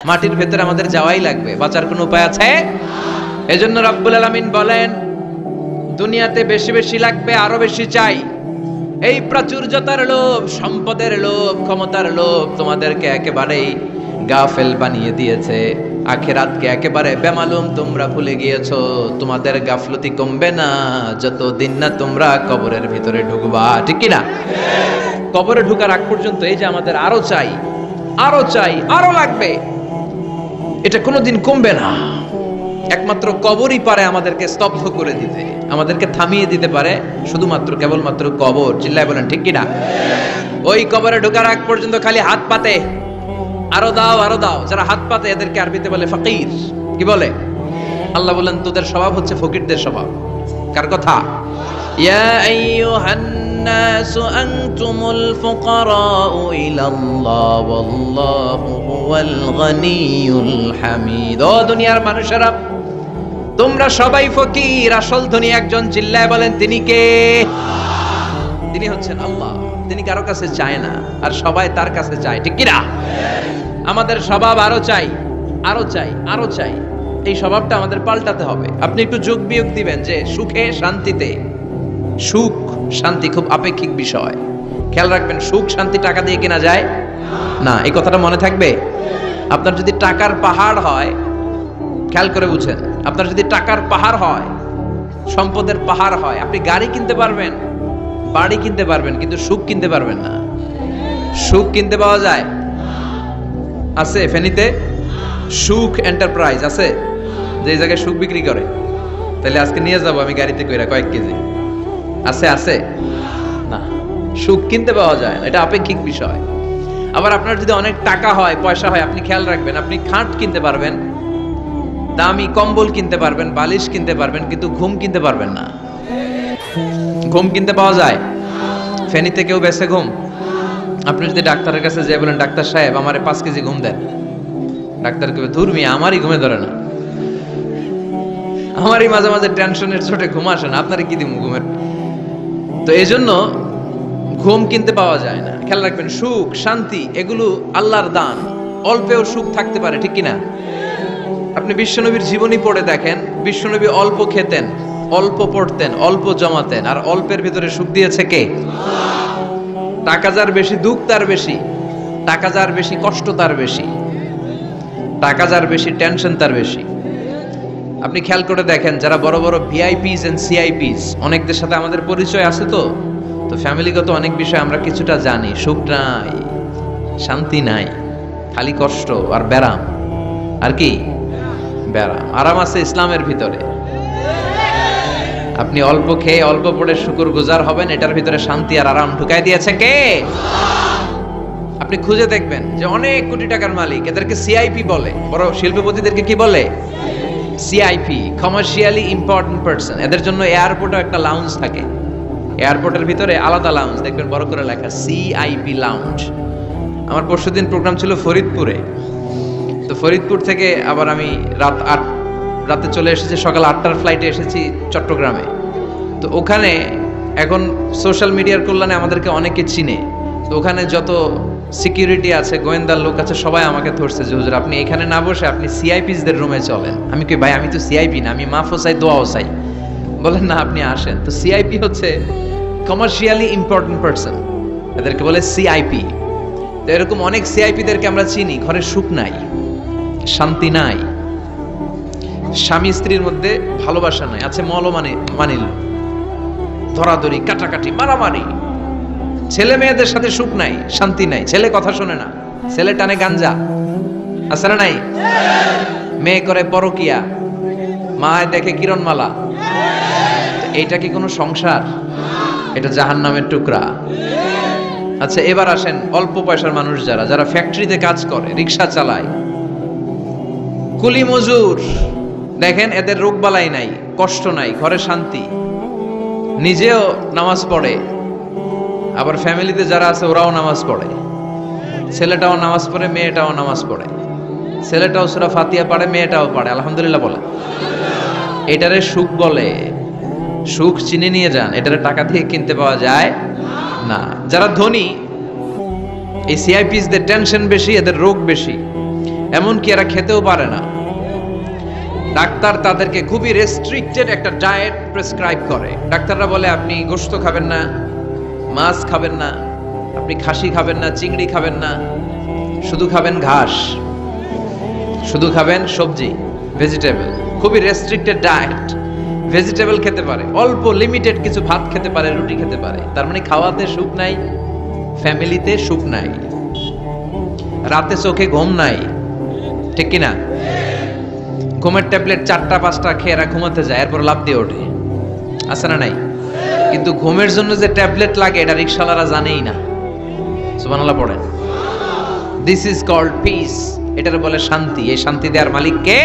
মাটির ভেতরে আমাদের যাওয়াই লাগবে, বাঁচার কোনো উপায় আছে? এজন্য রব্বুল আলামিন বলেন, দুনিয়াতে বেশি বেশি লাগবে, আরো বেশি চাই। এই প্রাচুর্যতার লোভ, সম্পদের লোভ, ক্ষমতার লোভ তোমাদেরকে একেবারেই গাফেল বানিয়ে দিয়েছে। আখিরাতকে একেবারে বেমালুম তোমরা ভুলে গিয়েছো। তোমাদের গাফলতি কমবে না যতদিন না তোমরা কবরের ভিতরে ঢুকবা, ঠিক কি না? কবরে ঢুকার আগ পর্যন্ত এই যে আমাদের আরো চাই, আরো চাই, আরো লাগবে, এটা কোনোদিন কমবে না। একমাত্র কবরই পারে আমাদেরকে স্তব্ধ করে দিতে, আমাদেরকে থামিয়ে দিতে পারে শুধুমাত্র কেবলমাত্র কবর। চিল্লায় বলেন ঠিক কিনা? ওই কবরে ঢোকার আগ পর্যন্ত খালি হাত পাতে, আরো দাও, আরো দাও। যারা হাত পাতে এদেরকে আরবিতে বলে ফকির। কি বলে? আল্লাহ বলেন তোদের স্বভাব হচ্ছে ফকিরদের স্বভাব। কার কথা? ইয়া আইয়ুহান নাসু আনতুমুল ফুকারাউ ইলাল্লাহ ওয়াল্লাহু হুয়াল গনিয়ুল হামিদ। ও দুনিয়ার মানুষেরা, তোমরা সবাই ফকির, আসল ধনী একজন। চিল্লায় বলেন তিনি কে? তিনি হচ্ছেন আল্লাহ। তিনি কারো কাছে চায় না, আর সবাই তার কাছে চায়, ঠিক কিনা? আমাদের স্বভাব আরো চাই, আরো চাই, আরো চাই। এই স্বভাবটা আমাদের পাল্টাতে হবে। আপনি একটু যোগ বিয়োগ দিবেন যে সুখে শান্তিতে, সুখ শান্তি খুব আপেক্ষিক বিষয়। খেয়াল রাখবেন, সুখ শান্তি টাকা দিয়ে কেনা যায় না, এই কথাটা মনে থাকবে। আপনার যদি টাকার পাহাড় হয়, খেয়াল করে বুঝেন, আপনার যদি টাকার পাহাড় হয়, সম্পদের পাহাড় হয়, আপনি গাড়ি কিনতে পারবেন, বাড়ি কিনতে পারবেন, কিন্তু সুখ কিনতে পারবেন না। সুখ কিনতে পাওয়া যায়? আছে ফেনীতে সুখ এন্টারপ্রাইজ আছে, যে জায়গায় সুখ বিক্রি করে। তাহলে আজকে নিয়ে যাব আমি গাড়িতে কইরা কয়েক কেজি। আছে? আছে না, সুখ কিনতে পাওয়া যায় না, এটা আপেক্ষিক বিষয়। আবার আপনার যদি অনেক টাকা হয়, পয়সা হয়, আপনি খেয়াল রাখবেন, আপনি খাট কিনতে পারবেন, দামি কম্বল কিনতে পারবেন, বালিশ কিনতে পারবেন, কিন্তু ঘুম কিনতে পারবেন না। ঘুম কিনতে পাওয়া যায়? ফেনীতে কেউ বেছে ঘুম? আপনি যদি ডাক্তারের কাছে যেয়ে বলেন, ডাক্তার সাহেব আমারে 5 কেজি ঘুম দেন, ডাক্তার কবে ধুর মিয়া আমারই ঘুমে ধরে না, আমারই মাঝে মাঝে টেনশনের চোটে ঘুম আসে না, আপনারে কি দিব ঘুমের? তো এই জন্য ঘুম কিনতে পাওয়া যায় না। খেয়াল রাখবেন, সুখ শান্তি এগুলো আল্লাহর দান। অল্পেও সুখ থাকতে পারে, ঠিক কিনা? আপনি বিশ্বনবীর জীবনী পড়ে দেখেন, বিশ্বনবী অল্প খেতেন, অল্প পড়তেন, অল্প জমাতেন, আর অল্পের ভিতরে সুখ দিয়েছে কে? টাকা যার বেশি, দুঃখ তার বেশি। টাকা যার বেশি, কষ্ট তার বেশি। টাকা যার বেশি, টেনশন তার বেশি। আপনি খেয়াল করে দেখেন, যারা বড় বড় ভিআইপিস এন্ড সিআইপিস, অনেকদের সাথে আমাদের পরিচয় আছে, তো ফ্যামিলিগত অনেক বিষয় আমরা কিছুটা জানি। সুখ নাই, শান্তি নাই, খালি কষ্ট আর ব্যারাম। আর কি? ব্যারাম। আরাম আছে ইসলামের ভিতরে। আপনি অল্প খেয়ে অল্প পড়ে শুকর গুজার হবেন, এটার ভিতরে শান্তি আর আরাম ঢুকাই দিয়েছে কে? আপনি খুঁজে দেখবেন যে অনেক কোটি টাকার মালিক, এদেরকে সিআইপি বলে। বড় শিল্পপতিদেরকে কি বলে? CIP, commercially important person. এদের জন্য এয়ারপোর্টে একটা লাউঞ্জ থাকে, এয়ারপোর্টের ভিতরে আলাদা লাউঞ্জ, দেখবেন বড় করে লেখা সিআইপি লাউঞ্জ। আমার পরশুদিন প্রোগ্রাম ছিল ফরিদপুরে, তো ফরিদপুর থেকে আবার আমি রাতে চলে এসেছি, সকাল 8টার ফ্লাইটে এসেছি চট্টগ্রামে। তো ওখানে এখন সোশ্যাল মিডিয়ার কল্যাণে আমাদেরকে অনেকে চিনে, তো ওখানে যত সিকিউরিটি আছে, গোয়েন্দার লোক আছে, সবাই আমাকে ধরছে যে হুজুর আপনি এখানে না বসে আপনি সিআইপিসদের রুমে চলেন। আমি কি ভাই, আমি তো সিআইপি না, আমি মাফও চাই দোয়াও চাই। বলেন না, আপনি আসেন। তো সিআইপি হচ্ছে কমার্শিয়ালি ইম্পর্টেন্ট পারসন, এদেরকে বলে সিআইপি। তো এরকম অনেক সিআইপিদেরকে আমরা চিনি, ঘরে সুখ নাই, শান্তি নাই, স্বামী স্ত্রীর মধ্যে ভালোবাসা নাই, আছে মানিল, ধরাধরি, কাটাকাটি, মারামারি। ছেলে মেয়েদের সাথে সুখ নাই, শান্তি নাই, ছেলে কথা শোনে না, ছেলে টানে গাঞ্জা, আছে না নাই? মেয়ে করে পরকিয়া, মা দেখে কিরণমালা। এইটা কি কোনো সংসার? এটা জাহান্নামের টুকরা। আচ্ছা, এবার আসেন অল্প পয়সার মানুষ, যারা ফ্যাক্টরিতে কাজ করে, রিক্সা চালায়, কুলি মজুর। দেখেন এদের রোগ বালাই নাই, কষ্ট নাই, ঘরে শান্তি, নিজেও নামাজ পড়ে, আবার ফ্যামিলিতে যারা আছে ওরাও নামাজ পড়ে, ছেলেটাও নামাজ পড়ে, মেয়েটাও নামাজ পড়ে, ছেলেটাও সূরা ফাতিহা পড়ে, মেয়েটাও পড়ে, আলহামদুলিল্লাহ বলে। এটারে সুখ বলে। সুখ চিনে নিয়ে যান, এটারে টাকা দিয়ে কিনতে পাওয়া যায় না। যারা ধনী, এই সিআইপিসদের টেনশন বেশি, এদের রোগ বেশি। এমনকি এরা খেতেও পারে না। ডাক্তার তাদেরকে খুবই রেস্ট্রিক্টেড একটা ডায়েট প্রেসক্রাইব করে। ডাক্তাররা বলে আপনি গোশত খাবেন না, মাছ খাবেন না, আপনি খাসি খাবেন না, চিংড়ি খাবেন না, শুধু খাবেন ঘাস, শুধু খাবেন সবজি, ভেজিটেবল। খুবই রেস্ট্রিক্টেড ডায়েট। ভেজিটেবল খেতে পারে, অল্প লিমিটেড কিছু ভাত খেতে পারে, রুটি খেতে পারে। তার মানে খাওয়াতে সুখ নাই, ফ্যামিলিতে সুখ নাই, রাতে চোখে ঘুম নাই, ঠিক কিনা? ঘুমের ট্যাবলেট 4টা-5টা খেয়ে এরা ঘুমাতে যায়, এরপর লাফ দিয়ে ওঠে, আছে না নাই? কিন্তু ঘুমের জন্য যে ট্যাবলেট লাগে এটা রিকশাওয়ালারা জানেই না। সুবহানাল্লাহ পড়েন। দিস ইজ কল্ড পিস, এটার বলে শান্তি। এই শান্তি দেওয়ার মালিক কে?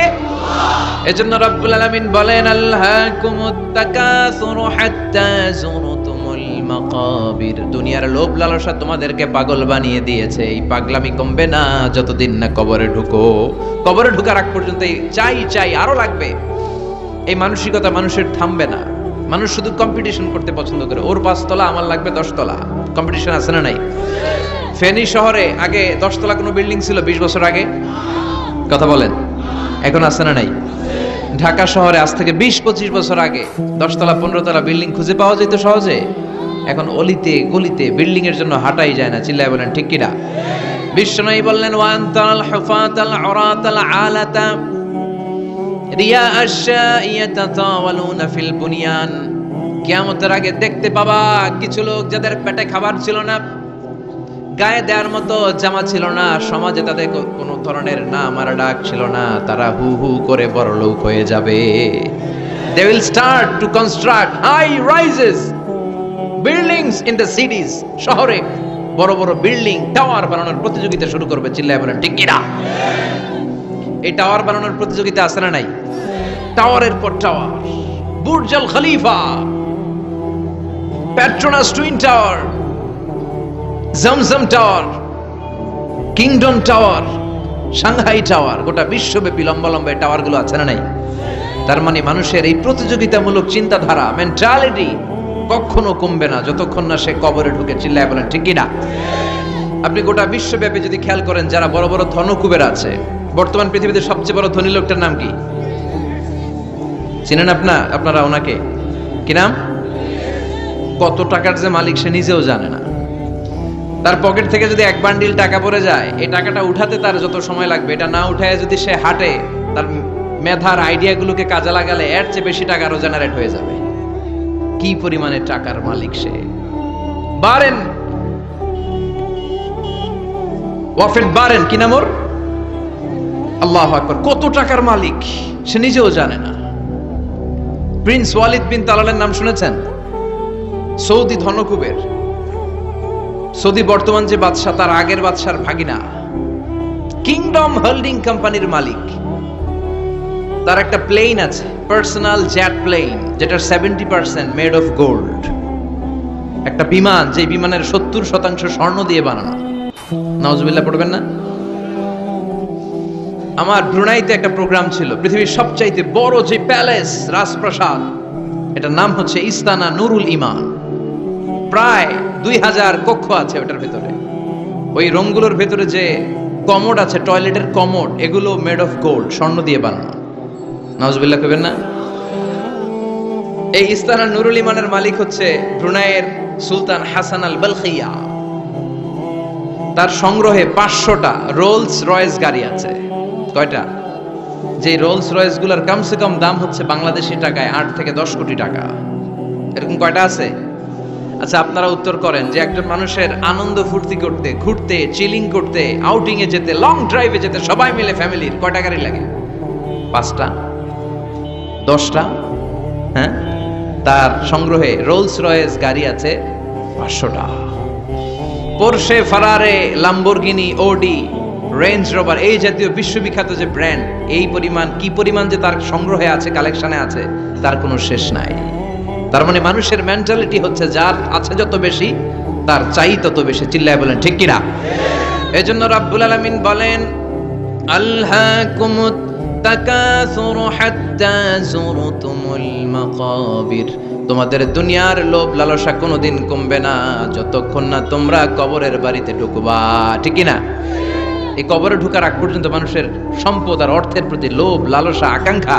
এজন্য রব্বুল আলামিন বলেন আল্লাহকুমুত তাকাসুরু হাত্তা যুরতুমুল মাকাবির। দুনিয়ার লোভ লালসা তোমাদেরকে পাগল বানিয়ে দিয়েছে। এই পাগলামি কমবে না যতদিন না কবরে ঢুকো। কবরে ঢোকার আগ পর্যন্ত এই চাই চাই আরো লাগবে, এই মানসিকতা মানুষের থামবে না। মানুষ শুধু কম্পিটিশন করতে পছন্দ করে, ওর 5 তলা আমার লাগবে 10 তলা। কম্পিটিশন আছে না নাই? ফেনী শহরে আগে 10 তলা কোনো বিল্ডিং ছিল 20 বছর আগে? কথা বলেন, এখন আছে না নাই? ঢাকা শহরে আজ থেকে 20-25 বছর আগে 10 তলা 15 তলা বিল্ডিং খুঁজে পাওয়া যেত সহজে। এখন অলিতে গলিতে বিল্ডিং এর জন্য হাঁটাই যায় না। চিল্লায় বলেন ঠিক কিনা? বিশ্বনবী বললেন ওয়ান্তাল হুফাতাল উরাতাল আলাতা রিয়া আশ-শাইয়াতাতাওয়ালুনা ফিল বুনিয়ান। কিয়ামতের আগে দেখতে পাবা কিছু লোক যাদের পেটে খাবার ছিল না, গায়ে দেওয়ার মতো জামা ছিল না, সমাজে তাদের কোনো ধরনের নাম আর ডাক ছিল না, তারা হু হু করে বড়লোক হয়ে যাবে। They will start to construct high rises buildings in the cities. শহরে বড় বড় বিল্ডিং, টাওয়ার বানানোর প্রতিযোগিতা শুরু করবে। চিল্লায় বলেন ঠিক কিনা? এই টাওয়ার বানানোর প্রতিযোগিতা আছে না নাই? টাওয়ারের পর tower, Burj Al Khalifa, Petronas twin tower, Zamzam tower, Kingdom tower, Shanghai tower, গোটা বিশ্বব্যাপী লম্বা লম্বা টাওয়ার গুলো আছে না নাই? তার মানে মানুষের এই প্রতিযোগিতামূলক চিন্তাধারা, মেন্টালিটি কখনো কমবে না যতক্ষণ না সে কবরে ঢুকে। চিল্লায় বলেন ঠিক কিনা? আপনি গোটা বিশ্বব্যাপী যদি খেয়াল করেন, যারা বড় বড় ধনকুবের আছে, বর্তমান পৃথিবীতে সবচেয়ে বড় ধনী লোকটার নাম কি চিনেন আপনারা ওনাকে? কি নাম? কত টাকার যে মালিক সে নিজেও জানে না। তার পকেট থেকে যদি 1 বান্ডিল টাকা পড়ে যায়, এই টাকাটা উঠাতে তার যত সময় লাগবে, এটা না উঠায় যদি সে হাঁটে, তার মেধার আইডিয়াগুলোকে কাজে লাগালে এর চেয়ে বেশি টাকা আরো জেনারেট হয়ে যাবে। কি পরিমাণে টাকার মালিক সে! বারেন ওয়াফেদ বারেন, কি নাম ওর? আল্লাহু আকবার। কত টাকার মালিক সে নিজেও জানে না। প্রিন্স ওয়ালিদ বিন তালালের নাম শুনেছেন? সৌদি ধনকুবের, সৌদি বর্তমান যে বাদশা তার আগের বাদশার ভাগিনা, কিংডম হোল্ডিং কোম্পানির মালিক। তার একটা প্লেন আছে, পার্সোনাল জেট প্লেন, যেটা 70% মেড অফ গোল্ড। একটা বিমান, যে বিমানের 70% স্বর্ণ দিয়ে বানানো। নাউজুবিল্লাহ পড়বেন না? আমার ব্রুনাইতে একটা প্রোগ্রাম ছিল, পৃথিবীর সবচাইতে বড় যে প্যালেস, রাজপ্রাসাদ, এটার নাম হচ্ছে ইস্তানা নুরুল ইমান। প্রায় 2000 কক্ষ আছে ওটার ভেতরে। ওই রুমগুলোর ভেতরে যে কমোড আছে, টয়লেটের কমোড, এগুলো মেড অফ গোল্ড, স্বর্ণ দিয়ে বানানো। নাউজুবিল্লাহ কইবেন না? এই ইস্তানা নুরুল ইমানের মালিক হচ্ছে ব্রুনাইয়ের সুলতান হাসান আল বলখিয়া। তার সংগ্রহে 500টা রোলস রয়েস গাড়ি আছে। কয়টা? যে রোলস রয়েস গুলার কমসে কম দাম হচ্ছে বাংলাদেশি টাকায় 8 থেকে 10 কোটি টাকা। এরকম কয়টা আছে? আচ্ছা, আপনারা উত্তর করেন যে একজন মানুষের আনন্দ ফুর্তি করতে, ঘুরতে, চিলিং করতে, আউটিং এ যেতে, লং ড্রাইভে যেতে সবাই মিলে ফ্যামিলির কয়টা গাড়ি লাগে? 5টা, 10টা? হ্যাঁ, তার সংগ্রহে রোলস রয়েস গাড়ি আছে 500টা। পোরশে, ফারারে, লাম্বরগিনি, ওডি, রেঞ্জ রোভার, এই জাতীয় বিশ্ববিখ্যাত যে ব্র্যান্ড, এই পরিমাণ, কি পরিমাণ যে তার সংগ্রহে আছে, কালেকশনে আছে, তার কোনো শেষ নাই। তার মানে মানুষের মেন্টালিটি হচ্ছে যার আছে যত বেশি তার চাই তত বেশি। চিল্লায় বলেন ঠিক কিনা? এজন্য রাব্বুল আলামিন বলেন আলহাকুমুত তাকাসুরু হাত্তা যুরতুমুল মাকাবির। তোমাদের দুনিয়ার লোভ লালসা কোনোদিন কমবে না যতক্ষণ না তোমরা কবরের বাড়িতে ঢুকবা। ঠিক কিনা? এই কবরে ঢোকার আগ পর্যন্ত মানুষের সম্পদ আর অর্থের প্রতি লোভ, লালসা, আকাঙ্ক্ষা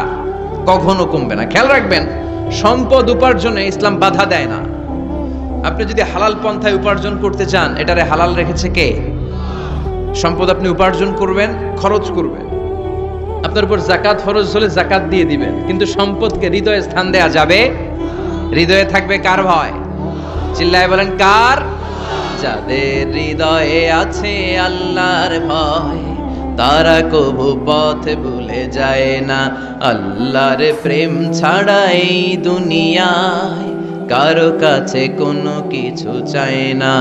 কখনো কমবে না। খেয়াল রাখবেন, সম্পদ উপার্জনে ইসলাম বাধা দেয় না। আপনি যদি হালাল পন্থায় উপার্জন করতে চান, এটারে হালাল রেখেছে কে? সম্পদ আপনি উপার্জন করবেন, খরচ করবেন, আপনার উপর যাকাত ফরজ হলে যাকাত দিয়ে দিবেন, কিন্তু সম্পদকে হৃদয়ে স্থান দেয়া যাবে। হৃদয়ে থাকবে কার ভয়? চিল্লায় বলেন কার? যাদের হৃদয়ে আছে আল্লাহর ভয়, তারা কবু পথ ভুলে যায় না। আল্লাহর প্রেম ছাড়া এই দুনিয়ায় কারো কাছে কোনো কিছু চায় না।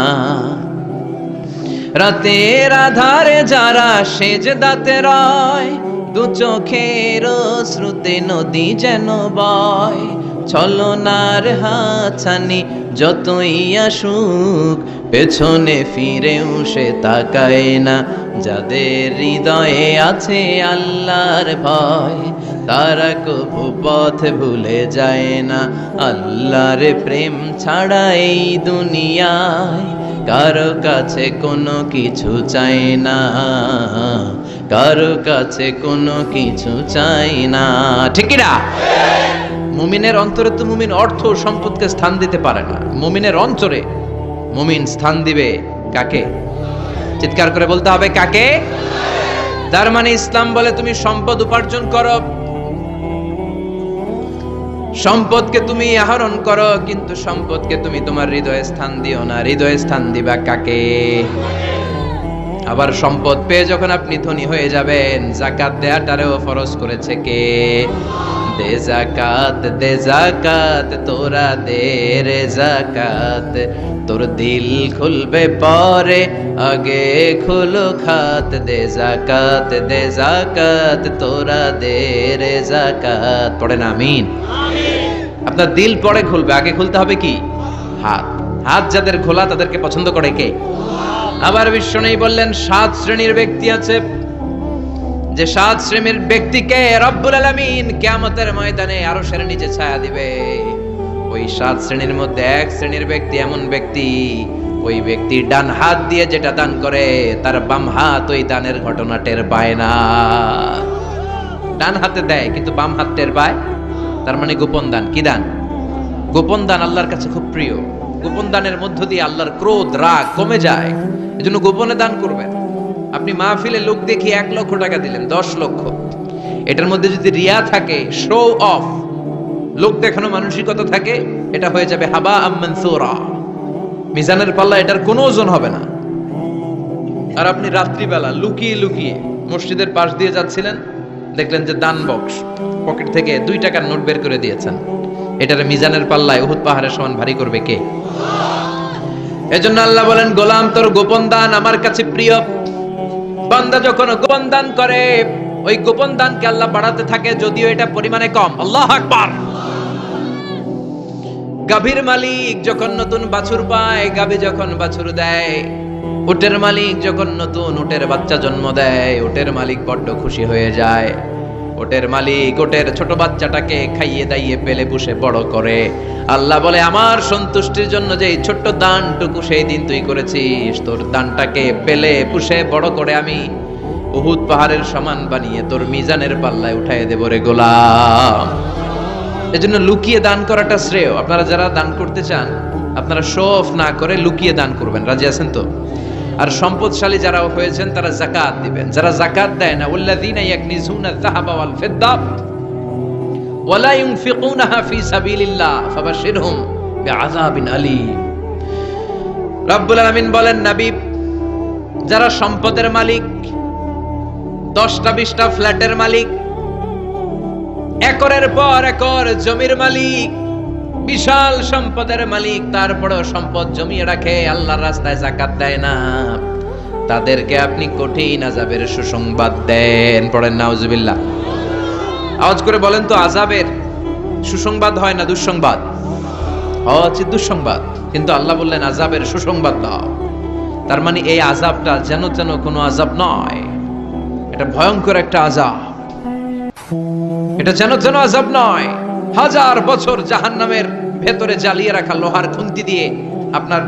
রাতের আধারে যারা সেজদাতে রয়, দু চোখের শ্রুতে নদী যেন বয়। ছলনার হাতছানি যতই আসুক, পেছনে ফিরেও সে তাকায় না। যাদের হৃদয়ে আছে আল্লাহর ভয়, তারা কবু পথ ভুলে যায় না। আল্লাহর প্রেম ছাড়া এই দুনিয়ায় কারো কাছে কোনো কিছু চাই না, কারো কাছে কোনো কিছু চাই না। ঠিক কি না? মুমিনের অন্তরে তো মুমিন অর্থ সম্পদকে স্থান দিতে পারে না। মুমিনের অন্তরে মুমিন স্থান দিবে কাকে? চিৎকার করে বলতে হবে কাকে? তার মানে ইসলাম বলে তুমি সম্পদ উপার্জন করো, সম্পদকে তুমি আহরণ করো, কিন্তু সম্পদকে তুমি তোমার হৃদয়ে স্থান দিও না। হৃদয়ে স্থান দিবা কাকে? আবার সম্পদ পেয়ে যখন আপনি ধনী হয়ে যাবেন, যাকাত দেয়াটারেও ফরজ করেছে কে? দে যাকাত, দে যাকাত, তোরা দে রে যাকাত। তোর দিল খুলবে পরে, আগে খুলো খাত। দে যাকাত, দে যাকাত, তোরা দে রে যাকাত। পড়েন আমিন। আপনার দিল পরে খুলবে, আগে খুলতে হবে কি? হাত। হাত যাদের খোলা তাদেরকে পছন্দ করে কে? আবার বিশ্বনবী বললেন 7 শ্রেণীর ব্যক্তি আছে, যে 7 শ্রেণীর ব্যক্তিকে রব্বুল আলামিন কিয়ামতের ময়দানে আরশের নিচে ছায়া দিবে। ওই 7 শ্রেণীর মধ্যে 1 শ্রেণীর ব্যক্তি এমন ব্যক্তি, ওই ব্যক্তি ডান হাত দিয়ে যেটা দান করে, তার বাম হাত ওই দানের ঘটনা টের পায় না। ডান হাতে দেয় কিন্তু বাম হাত টের পায়, তার মানে গোপন দান। কি দান? গোপন দান আল্লাহর কাছে খুব প্রিয়। গোপন দানের মধ্য দিয়ে আল্লাহর ক্রোধ, রাগ কমে যায়। এজন্য গোপনে দান করবেন। আপনি মাহফিলে লোক দেখিয়ে 1 লক্ষ টাকা দিলেন, 10 লক্ষ, এটার মধ্যে যদি রিয়া থাকে, শো অফ, লোক দেখানো মানসিকতা থাকে, এটা হয়ে যাবে হাবা মানসুরা। মিজানের পাল্লা এটার কোনো ওজন হবে না। আর আপনি রাত্রিবেলা লুকিয়ে লুকিয়ে মসজিদের পাশ দিয়ে যাচ্ছিলেন, দেখলেন যে দান বক্স, পকেট থেকে 2 টাকার নোট বের করে দিয়েছেন, এটারে মিজানের পাল্লায় উহুদ পাহাড়ের সমান ভারী করবে কে? এজন্য আল্লাহ বলেন, গোলাম তোর গোপন দান আমার কাছে প্রিয়। বান্দা যখন গোপন দান করে, ওই গোপন দানকে আল্লাহ বাড়াতে থাকে, যদিও এটা পরিমাণে কম। আল্লাহু আকবার। গাভীর মালিক যখন নতুন বাছুর পায়, গাভী যখন বাছুর দেয়, উটের মালিক যখন নতুন উটের বাচ্চা জন্ম দেয়, উটের মালিক বড্ড খুশি হয়ে যায়। উটের মালিক উটের ছোট বাচ্চাটাকে খাইয়ে দাইয়ে পেলে পুষে বড় করে। আল্লাহ বলে, আমার সন্তুষ্টির জন্য যে এই ছোট্ট দানটুকু সেই দিন তুই করেছিস, তোর দানটাকে পেলে পুষে বড় করে আমি উহুদ পাহাড়ের সমান বানিয়ে তোর মিজানের পাল্লায় উঠাইয়ে দেব রে গোলাম। এজন্য লুকিয়ে দান করাটা শ্রেয়। আপনারা যারা দান করতে চান, আপনারা শো অফ না করে লুকিয়ে দান করবেন। রাজি আছেন তো? আর সম্পদশালী যারা হয়েছেন তারা যাকাত দিবেন। যারা যাকাত দেয় না, ওয়াল্লাযীনা ইয়াকনিজুনা আয-যাহাবা ওয়াল ফিদ্দা ওয়া লা ইউনফিকুনাহা ফি সাবিলিল্লাহ ফাবাশশিরহুম বিআযাবিন আলীম। রব্বুল আলামিন বলেন, নবী, যারা সম্পদের মালিক, 10টা 20টা ফ্ল্যাটের মালিক, একরের পর একর জমির মালিক, বিশাল সম্পদের মালিক, তারপরেও সম্পদ জমিয়ে রাখে, আল্লাহর রাস্তায় যাকাত দেয় না, তাদেরকে আপনি কঠিন আযাবের সুসংবাদ দেন। পড়েন নাউজুবিল্লাহ। আওয়াজ করে বলেন তো, আযাবের সুসংবাদ হয় না দুঃসংবাদ? হচ্ছে দুঃসংবাদ, কিন্তু আল্লাহ বললেন আযাবের সুসংবাদ দাও। তার মানে এই আযাবটা যেন যেন কোনো আযাব নয়, এটা ভয়ঙ্কর একটা আযাব। এটা যেন যেন আযাব নয়। 1000 বছর জাহান্নামের ভেতরে জ্বালিয়ে রাখা লোহার খুন্তি দিয়ে আপনার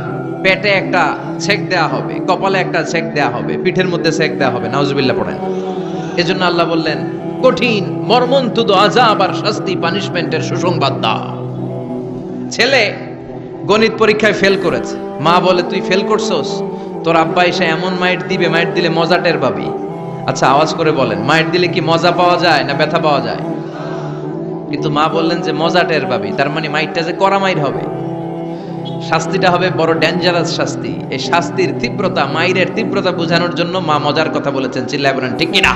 পেটে একটা ছেক দেয়া হবে, কপালে একটা ছেক দেয়া হবে, পিঠের মধ্যে ছেক দেয়া হবে, নাউজুবিল্লাহ পড়েন। এজন্য আল্লাহ বললেন কঠিন মর্মন্তুদ আযাব আর শাস্তি, পানিশমেন্টের সুসংবাদ দাও। ছেলে গণিত পরীক্ষায় ফেল করেছে, মা বলে তুই ফেল করছস, তোর আব্বা এসে এমন মাইট দিবে, মাইট দিলে মজা টের পাবি। আচ্ছা আওয়াজ করে বলেন, মাইট দিলে কি মজা পাওয়া যায় না ব্যথা পাওয়া যায়? কিন্তু মা বললেন যে মজা টের পাবি, তার মানে মাইটটা যে কড়া মাইর হবে, শাস্তিটা হবে বড় ডেঞ্জারাস শাস্তি। এই শাস্তির তীব্রতা, মাইরের তীব্রতা বোঝানোর জন্য মা মজার কথা বলেছেন, চিল্লায় বলেন ঠিক কিনা?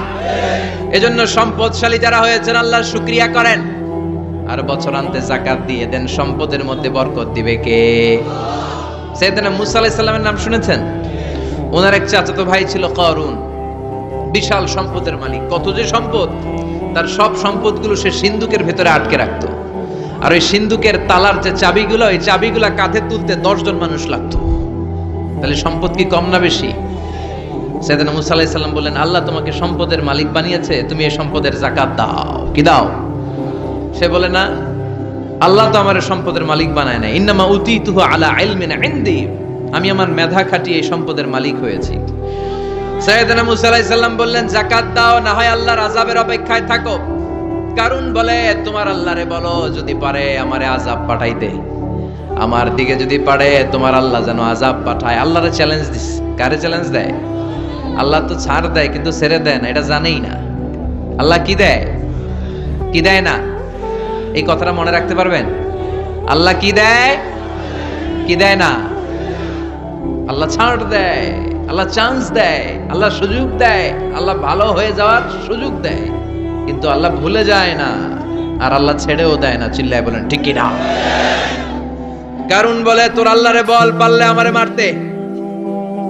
এজন্য সম্পদশালী যারা হয়েছেন আল্লাহর শুকরিয়া করেন, আর বছরান্তে যাকাত দিয়ে দেন, সম্পদের মধ্যে বরকত দিবে কে? সাইয়েদনা মুসা আলাইহিস সালামের নাম শুনেছেন? ওনার এক চাচাতো ভাই ছিল কারুন, বিশাল সম্পদের মালিক। কত যে সম্পদ, তার সব সম্পদগুলো সে সিন্ধুকের ভেতরে আটকে রাখতো। আর ওই সিন্ধুকের তালার যে চাবিগুলো, ওই চাবিগুলা কাঁধে তুলতে 10 জন মানুষ লাগতো। তাহলে সম্পদ কি কম না বেশি? সাইয়েদনা মুসা আলাইহিস সালাম বললেন, আল্লাহ তোমাকে সম্পদের মালিক বানিয়েছে, তুমি এই সম্পদের যাকাত দাও। কি দাও? সে বলে না, আল্লাহ তো আমার সম্পদের মালিক বানায় না, ইন্নামা উতীতুহু আলা ইলমিন ইনদি, আমি আমার মেধা খাটিয়ে এই সম্পদের মালিক হয়েছি। সাইয়েদনা মুসা আলাইহিস সালাম বললেন, যাকাত দাও, না হয় আল্লাহর আযাবের অপেক্ষায় থাকো। কারণ বলে, তোমার আল্লাহরে বলো যদি পারে আমারে আযাব পাঠাইতে, আমার দিকে যদি পারে তোমার আল্লাহ যেন আযাব পাঠায়। আল্লাহরে চ্যালেঞ্জ দিস। কারে চ্যালেঞ্জ দেয়? আল্লাহ তো ছাড় দেয় কিন্তু ছেড়ে দেয় না, এটা জানেই না। আল্লাহ কি দেয় কি দেয় না, এই কথাটা মনে রাখতে পারবেন? আল্লাহ কি দেয় কি দেয় না? আল্লাহ ছাড় দেয়, আল্লাহ চান্স দেয়, আল্লাহ সুযোগ দেয়, আল্লাহ ভালো হয়ে যাওয়ার সুযোগ দেয়, কিন্তু আল্লাহ ভুলে যায় না, আর আল্লাহ ছেড়েও দেয় না। চিল্লায় বলেন ঠিক কি না? কারণ বলে, তোর আল্লাহরে বল পারলে আমারে মারতে,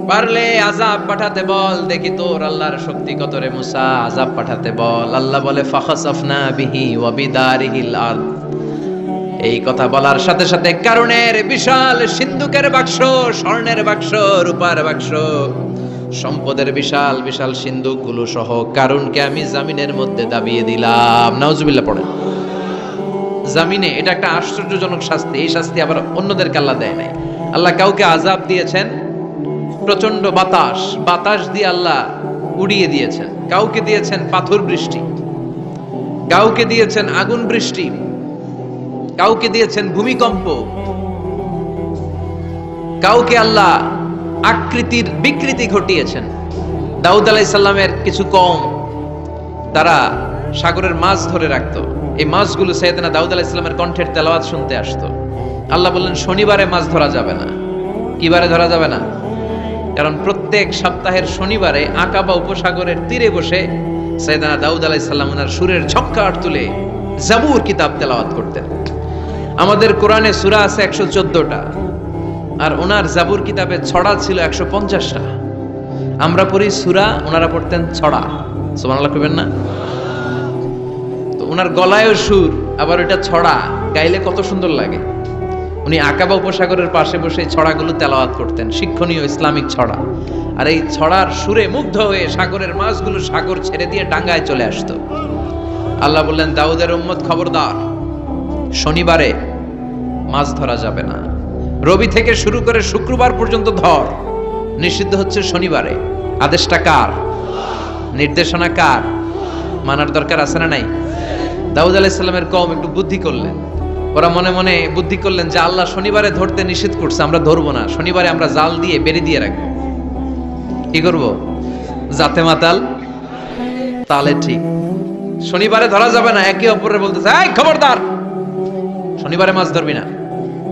পারলে আযাব পাঠাতে বল, দেখি তোর আল্লাহর শক্তি কত রে মুসা, আযাব পাঠাতে বল। আল্লাহ বলে, ফাখাসাফনা বিহি ওয়া বিদারিহিল আরদ। এই কথা বলার সাথে সাথে কারুনের বিশাল সিন্ধুকের বাক্স, স্বর্ণের বাক্স, রূপার বাক্স, সম্পদের বিশাল বিশাল সিন্ধুকগুলো সহ কারুনকে আমি জামিনের মধ্যে দাবিয়ে দিলাম। নাউজুবিল্লাহ পড়েন। জামিনে, এটা একটা আশ্চর্যজনক শাস্তি। এই শাস্তি আবার অন্যদেরকে আল্লাহ দেয় নাই। আল্লাহ কাউকে আযাব দিয়েছেন প্রচন্ড বাতাস, বাতাস দিয়ে আল্লাহ উড়িয়ে দিয়েছেন। কাউকে দিয়েছেন পাথর বৃষ্টি, কাউকে দিয়েছেন আগুন বৃষ্টি, কাউকে দিয়েছেন ভূমিকম্প, কাউকে আল্লাহ আকৃতির বিকৃতি ঘটিয়েছেন। দাউদ আলাইহিস সালামের কিছু কওম, তারা সাগরের মাছ ধরে রাখতো। এই মাছগুলো সাইয়েদনা দাউদ আলাইহিস সালামের কণ্ঠের তেলাওয়াত শুনতে আসতো। আল্লাহ বললেন, শনিবারে মাছ ধরা যাবে না। কি বারে ধরা যাবে না? কারণ প্রত্যেক সপ্তাহের শনিবারে আকাবা উপসাগরের তীরে বসে সাইয়েদনা দাউদ আলাইহিস সালাম ওনার সুরের ঝংকার তুলে জাবুর কিতাব তেলাওয়াত করতেন। আমাদের কোরআনে সূরা আছে 114টা, আর ওনার জাবুর কিতাবে ছড়া ছিল 150টা। আমরা পড়ি সূরা, ওনারা পড়তেন ছড়া। সুবহানাল্লাহ কইবেন না? তো ওনার গলায়ও সুর, আবার ওটা ছড়া, গাইলে কত সুন্দর লাগে। উনি আকাবা উপসাগরের পাশে বসে ছড়াগুলো তেলাওয়াত করতেন, শিক্ষণীয় ইসলামিক ছড়া। আর এই ছড়ার সুরে মুগ্ধ হয়ে সাগরের মাছগুলো সাগর ছেড়ে দিয়ে ডাঙ্গায় চলে আসতো। আল্লাহ বললেন, দাউদের উম্মত খবরদার, শনিবারে মাছ ধরা যাবে না। রবি থেকে শুরু করে শুক্রবার পর্যন্ত ধর, নিষিদ্ধ হচ্ছে শনিবারে। আদেশটা কার? নির্দেশনা কার? মানার দরকার আছে না নাই? দাউদ আলাইহিস সালামের কওম একটু বুদ্ধি করলেন। ওরা মনে মনে বুদ্ধি করলেন যে আল্লাহ শনিবারে ধরতে নিষেধ করছে, আমরা ধরবো না, শনিবারে আমরা জাল দিয়ে বেড়ে দিয়ে রাখবো। কি করব? জাতে মাতাল তালে ঠিক। শনিবারে ধরা যাবে না, একে অপরের বলতেছে, এই খবরদার, শনিবারে মাছ ধরবি না।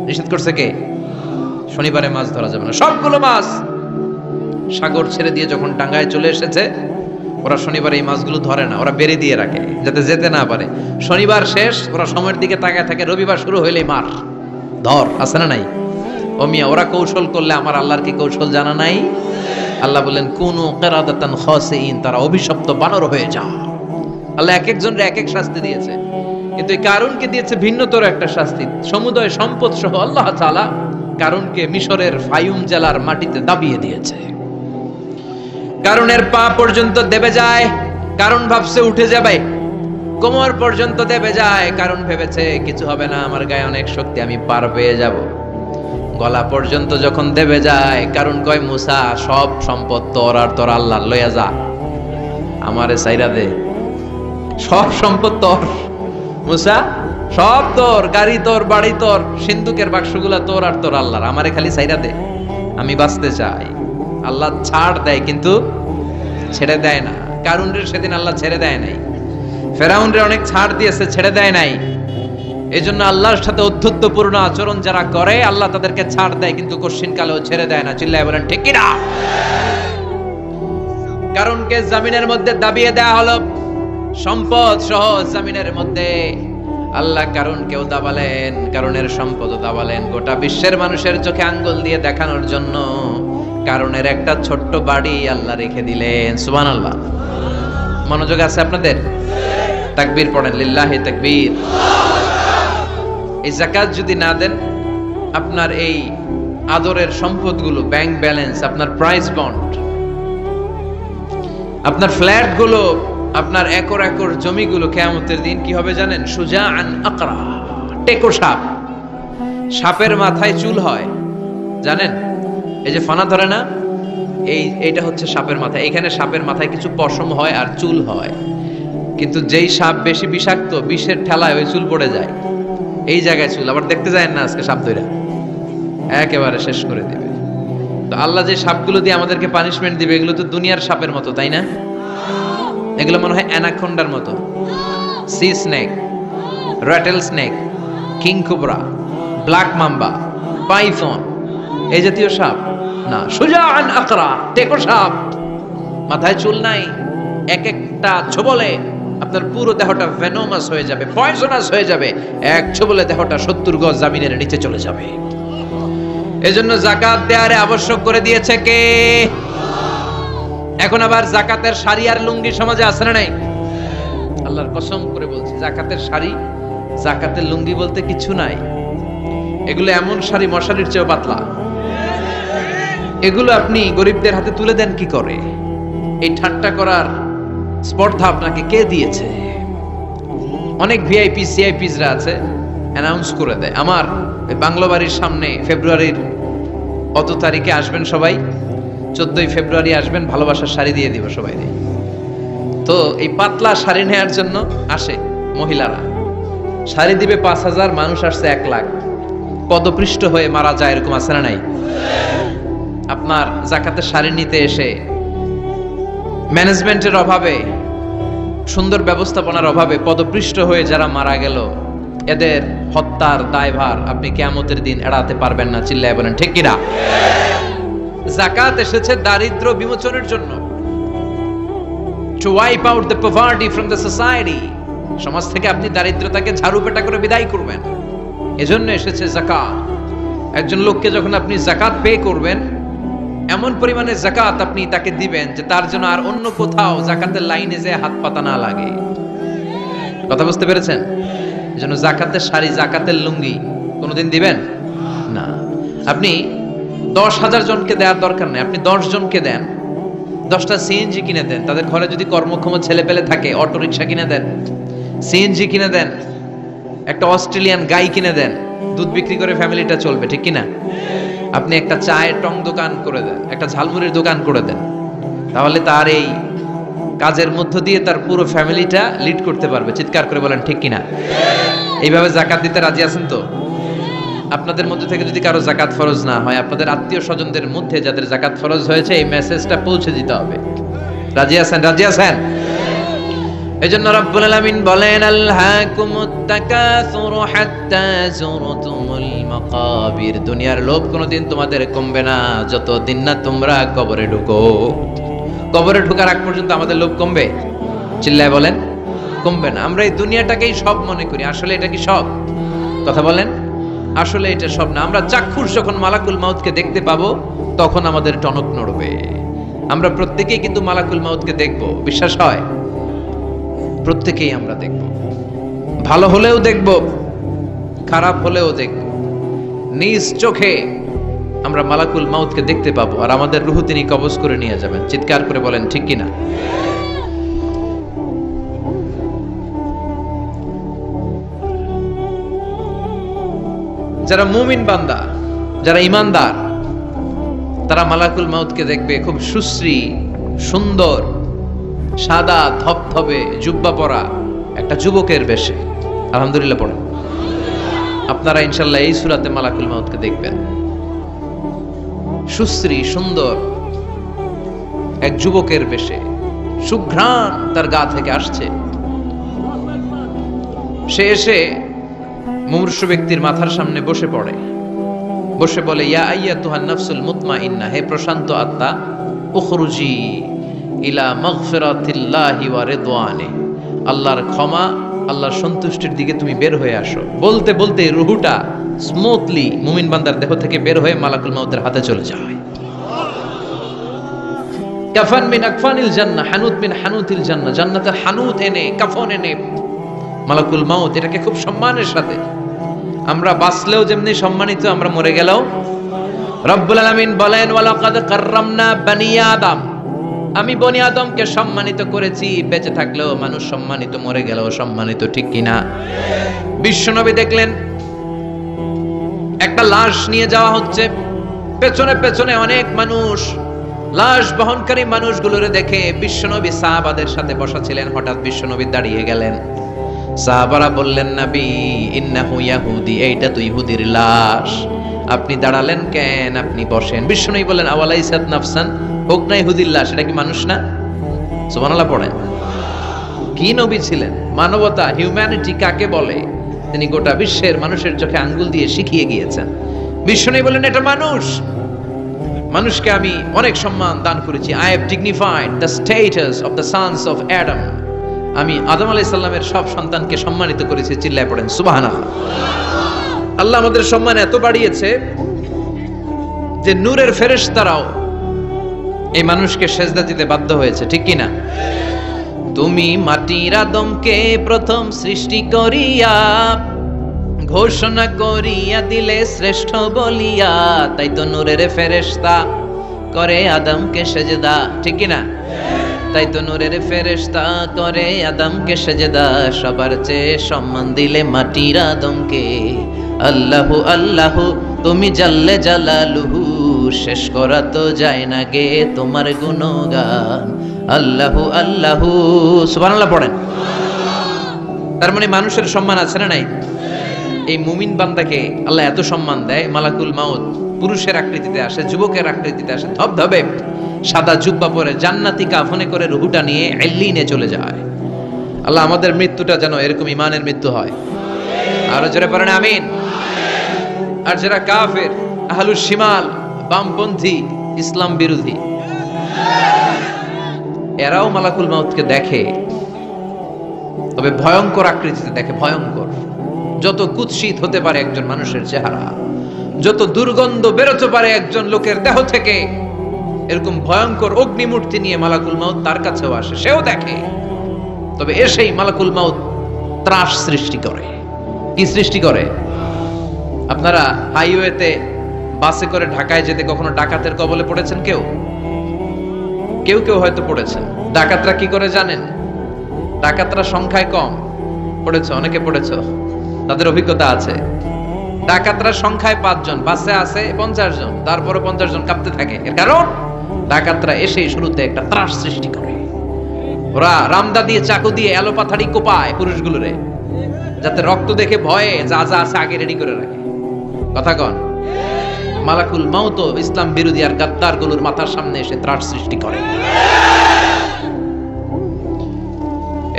নিষেধ করছে কে? শনিবারে মাছ ধরা যাবে না। সবগুলো মাছ সাগর ছেড়ে দিয়ে যখন ডাঙ্গায় চলে এসেছে, ওরা শনিবার এই মাছগুলো ধরে না, ওরা বেড়ে দিয়ে রাখে যাতে যেতে না পারে। শনিবার শেষ, ওরা সময়ের দিকে তাকায় থাকে, রবিবার শুরু হইলেই মার ধর। আছে না নাই? ও মিয়া, ওরা কৌশল করলে আমার আল্লাহর কি কৌশল জানা নাই? আল্লাহ বলেন, কুনু কিরাদাতান খাসিইন, তারা অভিশপ্ত বানর হয়ে যাও। আল্লাহ এক একজনের এক এক শাস্তি দিয়েছে, কিন্তু এই কারুনকে দিয়েছে ভিন্নতর একটা শাস্তি। সমুদয় সম্পদ সহ আল্লাহ তাআলা কারুনকে মিশরের ফায়ুম জেলার মাটিতে দাবিয়ে দিয়েছে। কারুনের পা পর্যন্ত দেবে যায়, কারণ ভাবছে উঠে যাবে, কোমর পর্যন্ত দেবে যায়, কারণ ভেবেছে কিছু হবে না, আমার গায়ে অনেক শক্তি, আমি পার পেয়ে যাব। গলা পর্যন্ত যখন দেবে যায়, কারণ কয় মুসা সব সম্পদ তোর আর তোর আল্লাহ লইয়া যা, আমারে সাইরা দে, সব সম্পদ তোর মুসা, সব তোর, গাড়ি তোর, বাড়ি তোর, সিন্ধুকের বাক্সগুলা তোর আর তোর আল্লাহর, আমারে খালি সাইরা দে, আমি বাঁচতে চাই। আল্লাহ ছাড় দেয় কিন্তু ছেড়ে দেয় না। কারুনরে সেদিন আল্লাহ ছেড়ে দেয় নাই, ফেরাউনরে অনেক ছাড় দিয়েছে, ছেড়ে দেয় নাই। এই জন্য আল্লাহর সাথে অধ্যত্বপূর্ণ আচরণ যারা করে আল্লাহ তাদেরকে ছাড় দেয়, কিন্তু কশ্চিন কালেও ছেড়ে দেয় না। চিল্লায় বলেন ঠিক কিনা? কারণকে জমিনের মধ্যে দাবিয়ে দেয়া হলো, সম্পদ সহ জমিনের মধ্যে। আল্লাহ কারণকেও দাবালেন, কারণের সম্পদও দাবালেন, গোটা বিশ্বের মানুষের চোখে আঙ্গুল দিয়ে দেখানোর জন্য কারণের একটা ছোট্ট বাড়ি আল্লাহ রেখে দিলেন। সুবহানাল্লাহ। মনোযোগ আছে আপনাদের? তাকবীর পড়েন, লিল্লাহি তাকবীর। এই যাকাত যদি না দেন, আপনার এই আদরের সম্পদগুলো, ব্যাংক ব্যালেন্স, আপনার প্রাইস বন্ড, আপনার ফ্ল্যাটগুলো, আপনার একর একর জমিগুলো কিয়ামতের দিন কি হবে জানেন? সুজাআন আকরা, টেকো সাপ। সাপের মাথায় চুল হয় জানেন? এই যে ফানা ধরে না, এইটা হচ্ছে সাপের মাথা। এখানে সাপের মাথায় কিছু পশম হয় আর চুল হয়, কিন্তু যেই সাপ বেশি বিষাক্ত, বিষের ঠেলায় ওই চুল পড়ে যায়, এই জায়গায় চুল। আবার দেখতে যায় না আজকে সাপ ধইরা একেবারে শেষ করে দিবে। তো আল্লাহ যে সাপগুলো দিয়ে আমাদেরকে পানিশমেন্ট দিবে, এগুলো তো দুনিয়ার সাপের মতো, তাই না? এগুলো মনে হয় অ্যানাকোন্ডার মতো, C snake, rattle snake, king cobra, black mamba, Python, এই জাতীয় সাপ না। সুজাআন আকরা, টেকো সাপ, মাথায় চুল নাই, এক একটা ছোবলে আপনার পুরো দেহটা ভেনোমাস হয়ে যাবে, পয়জনাস হয়ে যাবে। এক ছোবলে দেহটা 70 গজ জমিনের নিচে চলে যাবে। এজন্য যাকাত দেয়ারে আবশ্যক করে দিয়েছে কে? এখন আবার যাকাতের শাড়ি আর লুঙ্গি সমাজে আছে না নাই? আল্লাহর কসম করে বলছি, যাকাতের শাড়ি, যাকাতের লুঙ্গি বলতে কিছু নাই। এগুলো এমন শাড়ি মশারির চেয়েও পাতলা। এগুলো আপনি গরিবদের হাতে তুলে দেন কি করে? এই ঠাট্টা করার স্পর্ধা আপনাকে কে দিয়েছে? অনেক ভিআইপি সিআইপিসরা আছে, অ্যানাউন্স করে দেয়, আমার বাংলো বাড়ির সামনে ফেব্রুয়ারির অত তারিখে আসবেন সবাই, 14ই ফেব্রুয়ারি আসবেন, ভালোবাসার শাড়ি দিয়ে দিব সবাই। তো এই পাতলা শাড়ি নেওয়ার জন্য আসে মহিলারা, শাড়ি দিবে 5000, মানুষ আসছে 1 লাখ, পদপৃষ্ট হয়ে মারা যায়, এরকম আছে না নাই? আপনার যাকাতের শাড়ি নিতে এসে ম্যানেজমেন্টের অভাবে, সুন্দর ব্যবস্থাপনার অভাবে পদপৃষ্ট হয়ে যারা মারা গেল, এদের হত্যার দায়ভার আপনি কিয়ামতের দিন এড়াতে পারবেন না। চিল্লায় বলেন ঠিক কিনা? যাকাত এসেছে দারিদ্র বিমোচনের জন্য, to wipe out the poverty from the society। সমাজ থেকে আপনি দারিদ্রতাকে ঝাড়ু পেটা করে বিদায় করবেন, এজন্য এসেছে যাকাত। একজন লোককে যখন আপনি যাকাত পে করবেন, এমন পরিমাণে যাকাত আপনি তাকে দিবেন যে তার জন্য আর অন্য কোথাও যাকাতের লাইনে যে হাত পাতা না লাগে। কথা বুঝতে পেরেছেন? এজন্য যাকাতের শাড়ি, যাকাতের লুঙ্গি কোনোদিন দিবেন না। আপনি 10,000 জনকে দেওয়ার দরকার নেই, আপনি 10 জনকে দেন, 10টা সিএনজি কিনে দেন, তাদের ঘরে যদি কর্মক্ষম ছেলে পেলে থাকে অটো রিক্সা কিনে দেন, সিএনজি কিনে দেন, একটা অস্ট্রেলিয়ান গাই কিনে দেন, দুধ বিক্রি করে ফ্যামিলিটা চলবে, ঠিক কিনা? আপনি একটা চায়ের টং দোকান করে দেন, একটা ঝালমুড়ির দোকান করে দেন, তাহলে তার এই কাজের মধ্য দিয়ে তার পুরো ফ্যামিলিটা লিড করতে পারবে। চিৎকার করে বলেন ঠিক কিনা? এইভাবে যাকাত দিতে রাজি আছেন তো? আপনাদের মধ্যে থেকে যদি কারো যাকাত ফরজ না হয়, আপনাদের আত্মীয় স্বজনদের মধ্যে যাদের যাকাত ফরজ হয়েছে, এই মেসেজটা পৌঁছে দিতে হবে। রাজি আছেন? রাজি আছেন? এজন্য রব্বুল আলামিন বলেন, আলহাকুমুত তাকাসুরু হাত্তা যুরতুমুল মাকাবির। দুনিয়ার লোভ কোনোদিন তোমাদের কমবে না যতদিন না তোমরা কবরে ঢুকো। কবরে ঢোকার আগ পর্যন্ত আমাদের লোভ কমবে? চিল্লায় বলেন কমবে না। আমরা এই দুনিয়াটাকেই সব মনে করি, আসলে এটা কি সব? কথা বলেন, আসলে এটা সব না। আমরা চাক্ষুষ যখন মালাকুল মাউতকে দেখতে পাবো, তখন আমাদের টনক নড়বে। আমরা প্রত্যেকেই কিন্তু মালাকুল মাউতকে দেখব, বিশ্বাস হয়? প্রত্যেকেই আমরা দেখব, ভালো হলেও দেখব, খারাপ হলেও দেখব। নিজ চোখে আমরা মালাকুল মাউতকে দেখতে পাবো, আর আমাদের রূহ তিনি কবজ করে নিয়ে যাবেন। চিৎকার করে বলেন ঠিক কিনা? যারা মুমিন বান্দা, যারা ঈমানদার তারা মালাকুল মাউতকে দেখবে খুব সুশ্রী সুন্দর সাদা ধবধবে জুব্বা পরা একটা যুবকের বেশে। আলহামদুলিল্লাহ পড়েন। আপনারা ইনশাআল্লাহ এই সূরাতে মালাকুল মাউতকে দেখবেন সুশ্রী সুন্দর এক যুবকের বেশে, সুঘ্রাণ তার গা থেকে আসছে। সে এসে মুমূর্ষু ব্যক্তির মাথার সামনে বসে পড়ে, বসে বলে, ইয়া আইয়াতুহান নাফসুল মুতমাইন্না, হে প্রশান্ত আত্মা, উখরুজি ইলা মাগফিরাতিল্লাহি ওয়া রিদওয়ানি, আল্লাহর ক্ষমা আল্লাহর সন্তুষ্টির দিকে তুমি বের হয়ে আসো। বলতে বলতে রুহুটা স্মুথলি মুমিন বান্দার দেহ থেকে বের হয়ে মালাকুল মাউতের হাতে চলে যায়। কাফান মিন আকফানিল জান্নাহ, হানুত মিন হানুতিল জান্নাহ, জান্নাতের হানুত এনে কাফন এনে মালাকুল মাউত এটাকে খুব সম্মানের সাথে, আমরা বাঁচলেও যেমনি সম্মানিত আমরা মরে গেলেও। রব্বুল আলামিন বলেন, ওয়ালাকাদ কাররামনা বানি আদম, আমি বনি আদমকে সম্মানিত করেছি, বেঁচে থাকলেও মানুষ সম্মানিত, মরে গেলেও সম্মানিত, ঠিক কিনা? বিশ্বনবী দেখলেন একটা লাশ নিয়ে যাওয়া হচ্ছে, পেছনে পেছনে অনেক মানুষ, লাশ বহনকারী মানুষগুলোরে দেখে বিশ্বনবী সাহাবাদের সাথে বসা ছিলেন, হঠাৎ বিশ্বনবী দাঁড়িয়ে গেলেন। সাহাবারা বললেন, নবী ইন্নাহু ইয়াহুদি, এইটা তো ইহুদির লাশ, আপনি দাঁড়ালেন কেন? আপনি বসেন। বিশ্বনবী বললেন, আওয়ালাইসাত নাফসান, হোক না ইহুদির লাশ, এটা কি মানুষ না? সুবহানাল্লাহ পড়েন। কি নবী ছিলেন! মানবতা, হিউম্যানিটি কাকে বলে তিনি গোটা বিশ্বের মানুষের চোখে আঙ্গুল দিয়ে শিখিয়ে গিয়েছেন। বিশ্বনবী বললেন, এটা মানুষ, মানুষকে আমি অনেক সম্মান দান করেছি। I have dignified the status of the sons of Adam, আমি আদম আলাইহিস সালামের সব সন্তানকে সম্মানিত করেছি। চিল্লায় পড়েন সুবহানাল্লাহ। আল্লাহ আমাদের সম্মান এত বাড়িয়েছে যে নূরের ফেরেশতারাও এই মানুষকে সেজদা দিতে বাধ্য হয়েছে, ঠিক কি না? তুমি মাটির আদমকে প্রথম সৃষ্টি করিয়া ঘোষণা করিয়া দিলে শ্রেষ্ঠ বলিয়া, তাই তো নূরের ফেরেশতা করে আদমকে সেজদা, ঠিক কি না? তাই তো নূরের ফেরেশতা করে আদমকে সেজদা, সবার চেয়ে সম্মান দিলে মাটির আদমকে। আল্লাহু আল্লাহু তুমি জাল্লে জালালুহু, শেষ করা তো যায় না গে তোমার গুণগান। আল্লাহু আল্লাহু, সুবহানাল্লাহ পড়েন। তার মানে মানুষের সম্মান আছে না নাই? এই মুমিন বান্দাকে আল্লাহ এত সম্মান দেয়, মালাকুল মাউত পুরুষের আকৃতিতে আসে, যুবকের আকৃতিতে আসে, ধবধবে সাদা জুব্বা পরে জান্নাতি কাফনে করে রুহুটা নিয়ে এল্লিনে চলে যায়। আল্লাহ আমাদের মৃত্যুটা যেন এরকম ইমানের মৃত্যু হয়। আরো জোরে পড়েন আমিন। আর যারা কাফের, আহলুস শিমাল, বামপন্থী, ইসলাম বিরোধী, এরাও মালাকুল মাউতকে দেখে, তবে ভয়ঙ্কর আকৃতিতে দেখে, ভয়ঙ্কর। যত কুৎসিত হতে পারে একজন মানুষের চেহারা, যত দুর্গন্ধ বেরোতে পারে একজন লোকের দেহ থেকে, এরকম ভয়ঙ্কর অগ্নিমূর্তি নিয়ে মালাকুল মাউত তার কাছেও আসে, সেও দেখে। তবে এসেই মালাকুল মাউত ত্রাস সৃষ্টি করে। কি সৃষ্টি করে? আপনারা হাইওয়েতে বাসে করে ঢাকায় যেতে কখনো ডাকাতের কবলে পড়েছেন? কেউ কেউ কেউ হয়তো পড়েছেন। ডাকাতরা কি করে জানেন? ডাকাতরা সংখ্যায় কম, পড়েছ, অনেকে পড়েছ, তাদের অভিজ্ঞতা আছে। ডাকাতরা সংখ্যায় 5 জন, বাসে আছে 50 জন, তারপরে 50 জন কাঁপতে থাকে। এর কারণ ডাকাতরা এসেই শুরুতে একটা ত্রাস সৃষ্টি করে। ওরা রামদা দিয়ে, চাকু দিয়ে এলোপাথাড়ি কোপায় পুরুষগুলোরে, যাতে রক্ত দেখে ভয়ে যা যা আছে আগে রেডি করে রাখে। কথা কন। মালাকুল মাউত ইসলাম বিরোধী আর গাদ্দার গুলোর মাথার সামনে এসে ত্রাস সৃষ্টি করে,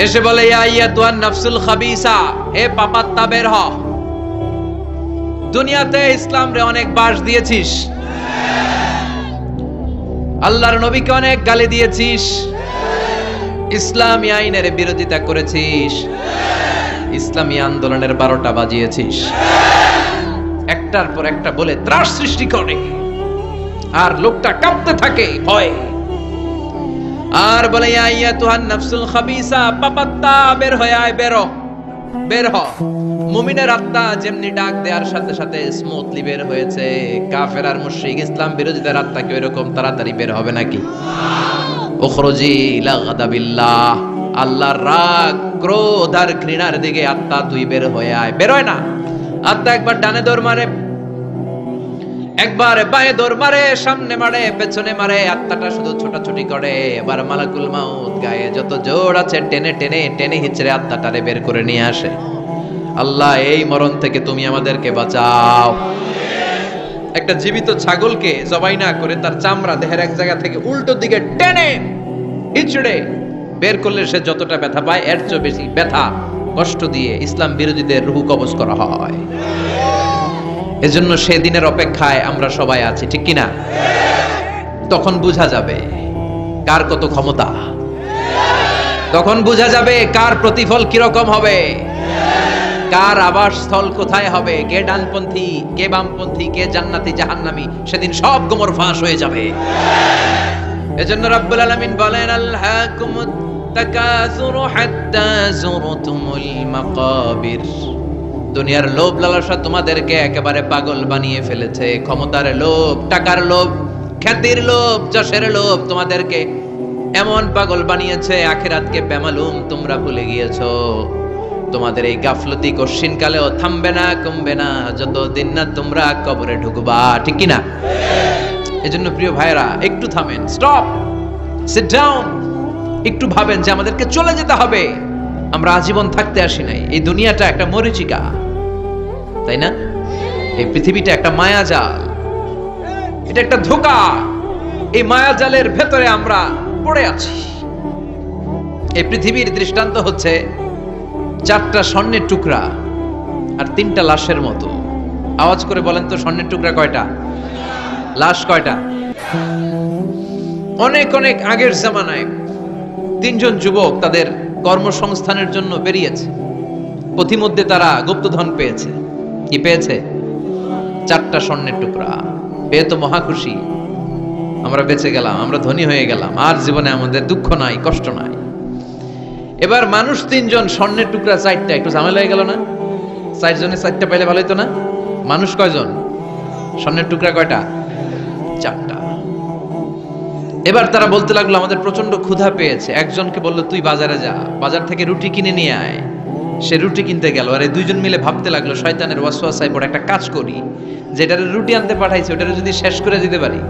এসে বলে, ইয়া আইয়াতুহান নাফসুল খাবিসা, হে পাপাত্তা বের হ। দুনিয়াতে ইসলাম রে অনেক বাস দিয়েছিস, আল্লাহর নবীকে অনেক গালি দিয়েছিস, ইসলামী আইনের বিরোধিতা করেছিস, ইসলামী আন্দোলনের 12টা বাজিয়েছিস। একটার পর একটা বলে ত্রাস সৃষ্টি করে, আর লোকটা কাঁপতে থাকে ভয়ে, আর বলে, ইয়া আইয়াতুহান নাফসুল খাবিসা, পাপাত্তা বের হয়ে আয়, বের হ। মুমিনের আত্মা যেমনি ডাক দেওয়ার সাথে সাথে স্মুথলি বের হয়েছে, কাফের আর মুশরিক ইসলাম বিরোধীদের আত্মা কি এরকম তাড়াতাড়ি বের হবে নাকি? উখরুজি ইলা গাদাবিল্লাহ, আল্লাহর রাগ, ক্রোধ আর ঘৃণার দিকে আত্মা তুই বের হয়ে আয়। বের হয় না, আত্মা একবার ডানে দৌড় মারে, একবার বাঁয়ে দৌড় মারে, সামনে মারে, পেছনে মারে, আত্মাটা শুধু ছোটাছুটি করে। এবার মালাকুল মাউত গায়ে যত জোর আছে টেনে টেনে টেনে হিচড়ে আত্মাটারে বের করে নিয়ে আসে। আল্লাহ, এই মরণ থেকে তুমি আমাদেরকে বাঁচাও। একটা জীবিত ছাগলকে জবাই না করে তার চামড়া দেহের এক জায়গা থেকে উল্টো দিকে টেনে হিচড়ে বের করলে সে যতটা ব্যথা পায় এর চেয়ে বেশি ব্যথা কষ্ট দিয়ে ইসলাম বিরোধীদের রূহ কবজ করা হয়। এজন্য সেদিনের অপেক্ষায় আমরা সবাই আছি, ঠিক কিনা? তখন বোঝা যাবে কার কত ক্ষমতা, তখন বোঝা যাবে কার প্রতিফল কিরকম হবে, কার আবাসস্থল কোথায় হবে, কে ডানপন্থী কে বামপন্থী, কে জান্নাতি জাহান্নামী, সেদিন সব গোমর ফাঁস হয়ে যাবে। এজন্য রাব্বুল আলামিন বলেন, আলহাকুমুত তাকাসুরু হাত্তা যুরতুমুল মাকাবির। দুনিয়ার লোভ লালসা তোমাদেরকে একেবারে পাগল বানিয়ে ফেলেছে। ক্ষমতার লোভ, টাকার লোভ, খ্যাতির লোভ, যশের লোভ তোমাদেরকে এমন পাগল বানিয়েছে, আখিরাতকে বেমালুম তোমরা ভুলে গিয়েছো। তোমাদের এই গাফলতি কশিন কালেও থামবে না, কমবে না, যতদিন না তোমরা কবরে ঢুকবা, ঠিক কি না? এজন্য প্রিয় ভাইরা, একটু থামেন, স্টপ, সিট ডাউন, একটু ভাবেন যে আমাদেরকে চলে যেতে হবে। আমরা আজীবন থাকতে আসি নাই। এই দুনিয়াটা একটা মরীচিকা, তাই না? এই পৃথিবীটা একটা মায়াজাল, এটা একটা ধোঁকা। এই মায়াজালের ভেতরে আমরা পড়ে আছি। এই পৃথিবীর দৃষ্টান্ত হচ্ছে 4টা স্বর্ণের টুকরা আর 3টা লাশের মতো। আওয়াজ করে বলেন তো, স্বর্ণের টুকরা কয়টা, লাশ কয়টা? অনেক অনেক আগের জামানায় 3জন যুবক তাদের কর্মসংস্থানের জন্য বেরিয়েছে। পথিমধ্যে তারা গুপ্তধন পেয়েছে। কি পেয়েছে? 4টা স্বর্ণের টুকরা পেয়ে তো মহা খুশি, আমরা বেঁচে গেলাম, আমরা ধনী হয়ে গেলাম, আর জীবনে আমাদের দুঃখ নাই, কষ্ট নাই। এবার মানুষ 3জন, স্বর্ণের টুকরা 4টা, একটু ঝামেলা হয়ে গেল না? 4 জনে 4টা পাইলে ভালো হতো না? মানুষ কয়জন, স্বর্ণের টুকরা কয়টা? 4টা। এবার তারা বলতে লাগলো, আমাদের প্রচন্ড ক্ষুধা পেয়েছে। একজনকে বললো, তুই বাজারে যা, বাজার থেকে রুটি কিনে নিয়ে আয়। সে রুটি কিনতে গেল, আর এই 2জন মিলে ভাবতে লাগলো, শয়তানের ওয়াসওয়াসায় পড়ে একটা কাজ করি, যেটারে রুটি আনতে পাঠাইছে ওটারে যদি শেষ করে দিতে পারি,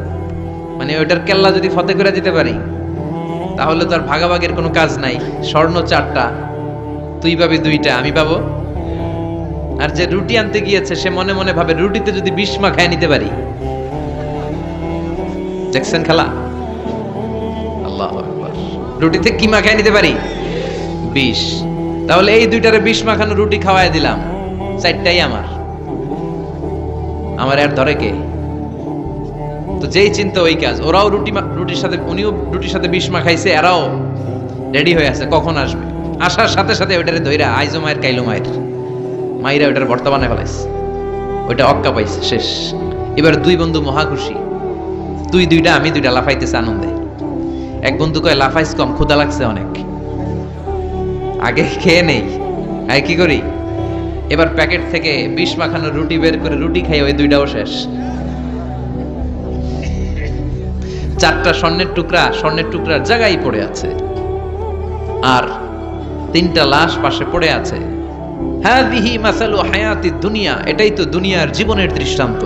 মানে ওটার কেল্লা যদি ফতে করে দিতে পারি, তাহলে তো আর ভাগাভাগের কোনো কাজ নাই। স্বর্ণ 4টা, তুই পাবি 2টা, আমি পাবো। আর যে রুটি আনতে গিয়েছে সে মনে মনে ভাবে, রুটিতে যদি বিষ মাখায় নিতে পারি। দেখছেন খেলা? আল্লাহু আকবার। রুটিতে কি মাখায় নিতে পারি? বিষ। তাহলে এই 2টারে বিষ মাখানো রুটি খাওয়ায় দিলাম, 4টাই আমার। আমার আর ধরে কে? তো যেই চিন্তা ওই কাজ। ওরাও রুটির সাথে, উনিও রুটির সাথে বিষ মাখাইছে, এরাও রেডি হয়ে আছে কখন আসবে। আসার সাথে সাথে ওইটারে ধইরা আইজো মায়ের কাইলো মায়ের মাইরা ওইটার ভর্তা বানায় ফেলাইছে। ওইটা অক্কা পাইছে, শেষ। এবার 2 বন্ধু মহা খুশি, তুই 2টা আমি 2টা, লাফাইতেছে আনন্দে। এক বন্ধু কয়, লাফাইস কম, ক্ষুধা লাগছে অনেক, আগে খেয়ে নেই। আগে কি করি? এবার প্যাকেট থেকে বিষ মাখানো রুটি বের করে রুটি খাই, ওই 2টাও শেষ। 4টা স্বর্ণের টুকরা স্বর্ণের টুকরার জায়গায় পড়ে আছে, আর 3টা লাশ পাশে পড়ে আছে। হাযিহি মাসালু হায়াতিদ দুনিয়া, এটাই তো দুনিয়ার জীবনের দৃষ্টান্ত।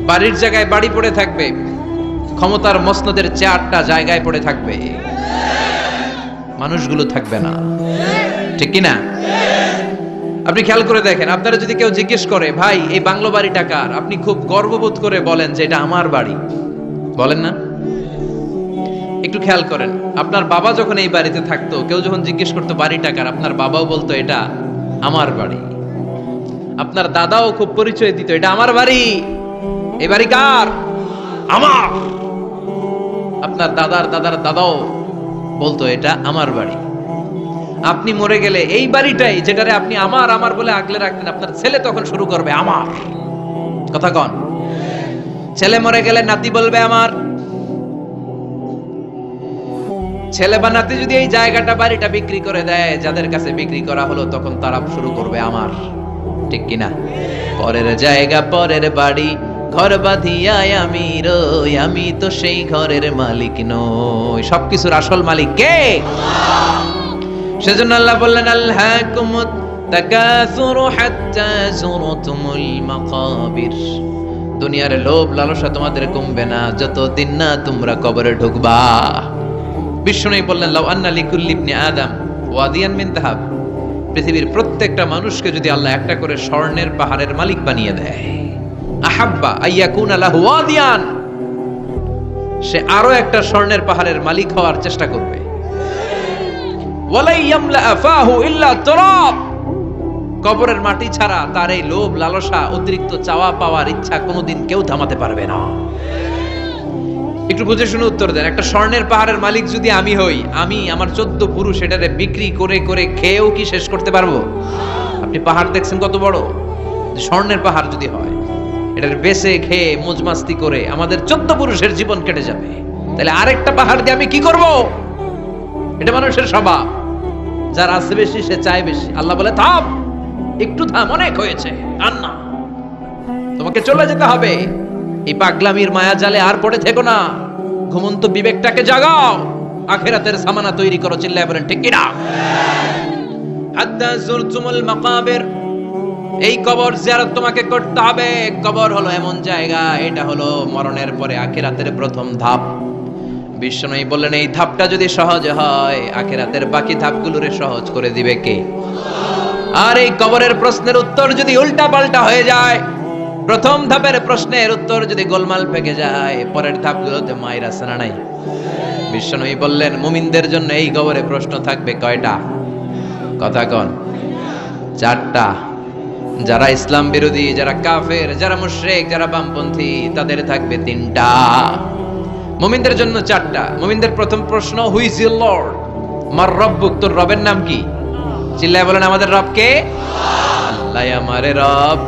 বাড়ির জায়গায় বাড়ি পড়ে থাকবে, ক্ষমতার মসনদের 4টা জায়গায় পড়ে থাকবে, মানুষগুলো থাকবে না, ঠিক কি না? আপনি খেয়াল করে দেখেন, আপনারা যদি কেউ জিজ্ঞেস করে, ভাই এই বাংলো বাড়িটা কার, আপনি খুব গর্ববোধ করে বলেন যে এটা আমার বাড়ি, বলেন না? একটু খেয়াল করেন, আপনার বাবা যখন এই বাড়িতে থাকতো, কেউ যখন জিজ্ঞেস করতো বাড়িটা কার, আপনার বাবাও বলতো এটা আমার বাড়ি। আপনার দাদাও খুব পরিচয় দিত, এটা আমার বাড়ি, এই বাড়ি কার? আমার। আপনার দাদার দাদার দাদাও বলতো এটা আমার বাড়ি। আপনি মরে গেলে এই বাড়িটাই, যেটারে আপনি আমার আমার বলে আগলে রাখতেন, আপনার ছেলে তখন শুরু করবে আমার কথা। কন? ছেলে মরে গেলে নাতি বলবে আমার। ছেলে বা নাতি যদি এই জায়গাটা বাড়িটা বিক্রি করে দেয়, যাদের কাছে বিক্রি করা হলো, তখন তারা শুরু করবে আমার, ঠিক কিনা? পরের জায়গা পরের বাড়ি, ঘর বাঁধিয়া আমি রই, আমি তো সেই ঘরের মালিক নই। সবকিছুর আসল মালিক কে? সেজন্য আল্লাহ বললেন, আল্লাহাকুমুত তাকাসুরু হাত্তা যুরতুমুল মাকাবির। দুনিয়ার লোভ লালসা তোমাদের কমবে না যতদিন না তোমরা কবরে ঢুকবা। বিষ্ণু বললেন, লাউ আন্না লিকুল্লি ইবনি আদম ওয়াদিয়ান মিন যাহাব, পৃথিবীর প্রত্যেকটা মানুষকে যদি আল্লাহ একটা করে স্বর্ণের পাহাড়ের মালিক বানিয়ে দেয়, আহাব্বা আইয়াকুনা লাহু ওয়াদিয়ান, সে আরো একটা স্বর্ণের পাহাড়ের মালিক হওয়ার চেষ্টা করবে। ওয়ালা ইয়ামলা আফাহু ইল্লা তুরাব, কবরের মাটি ছাড়া তার এই লোভ লালসা অতিরিক্ত চাওয়া পাওয়ার ইচ্ছা কোনোদিন কেউ থামাতে পারবে না। একটু বুঝে শুনে উত্তর দেন, একটা স্বর্ণের পাহাড়ের মালিক যদি আমি হই, আমি আমার 14 পুরুষ এটারে বিক্রি করে করে খেয়েও কি শেষ করতে পারবো? আপনি পাহাড় দেখছেন কত বড়, স্বর্ণের পাহাড় যদি হয়, এটার বেচে খেয়ে মজমাস্তি করে আমাদের 14 পুরুষের জীবন কেটে যাবে। তাহলে আরেকটা পাহাড় দিয়ে আমি কি করব? এটা মানুষের স্বভাব, যার আছে বেশি সে চায় বেশি। আল্লাহ বলে, থাম, একটু থাম, অনেক হয়েছে, আর না, তোমাকে চলে যেতে হবে। এই পাগলামির মায়া জালে আর পড়ে থেকো না, ঘুমন্ত বিবেকটাকে জাগাও, আখিরাতের সামানা তৈরি করো। চিল্লায় বলেন ঠিক কিনা? হাত্তা যুরতুমুল মাকাবির, এই কবর জিয়ারত তোমাকে করতে হবে। কবর হলো এমন জায়গা, এটা হলো মরণের পরে আখিরাতের প্রথম ধাপ। বিষ্ণু বললেন, এই ধাপটা যদি সহজ হয়, আখিরাতের বাকি ধাপগুলোরে সহজ করে দিবে কে? আর এই কবরের প্রশ্নের উত্তর যদি উল্টা পাল্টা হয়ে যায়, প্রথম ধাপের প্রশ্নের উত্তর যদি গোলমাল পেকে যায়, পরের ধাপগুলোতে মায়ের আছে না নাই? বিষ্ণু বললেন, মুমিনদের জন্য এই কবরে প্রশ্ন থাকবে কয়টা? কথা কন। 4টা। যারা ইসলাম বিরোধী, যারা কাফের, যারা মুশরিক, যারা বামপন্থী, তাদের থাকবে 3টা। মুমিনদের জন্য 4টা। মুমিনদের প্রথম প্রশ্ন, হু ইজ ইউর লর্ড? মার রব্বুক, তোর রবের নাম কি? চিল্লায় বলেন, আমাদের রব কে? আল্লাহ আমারে রব।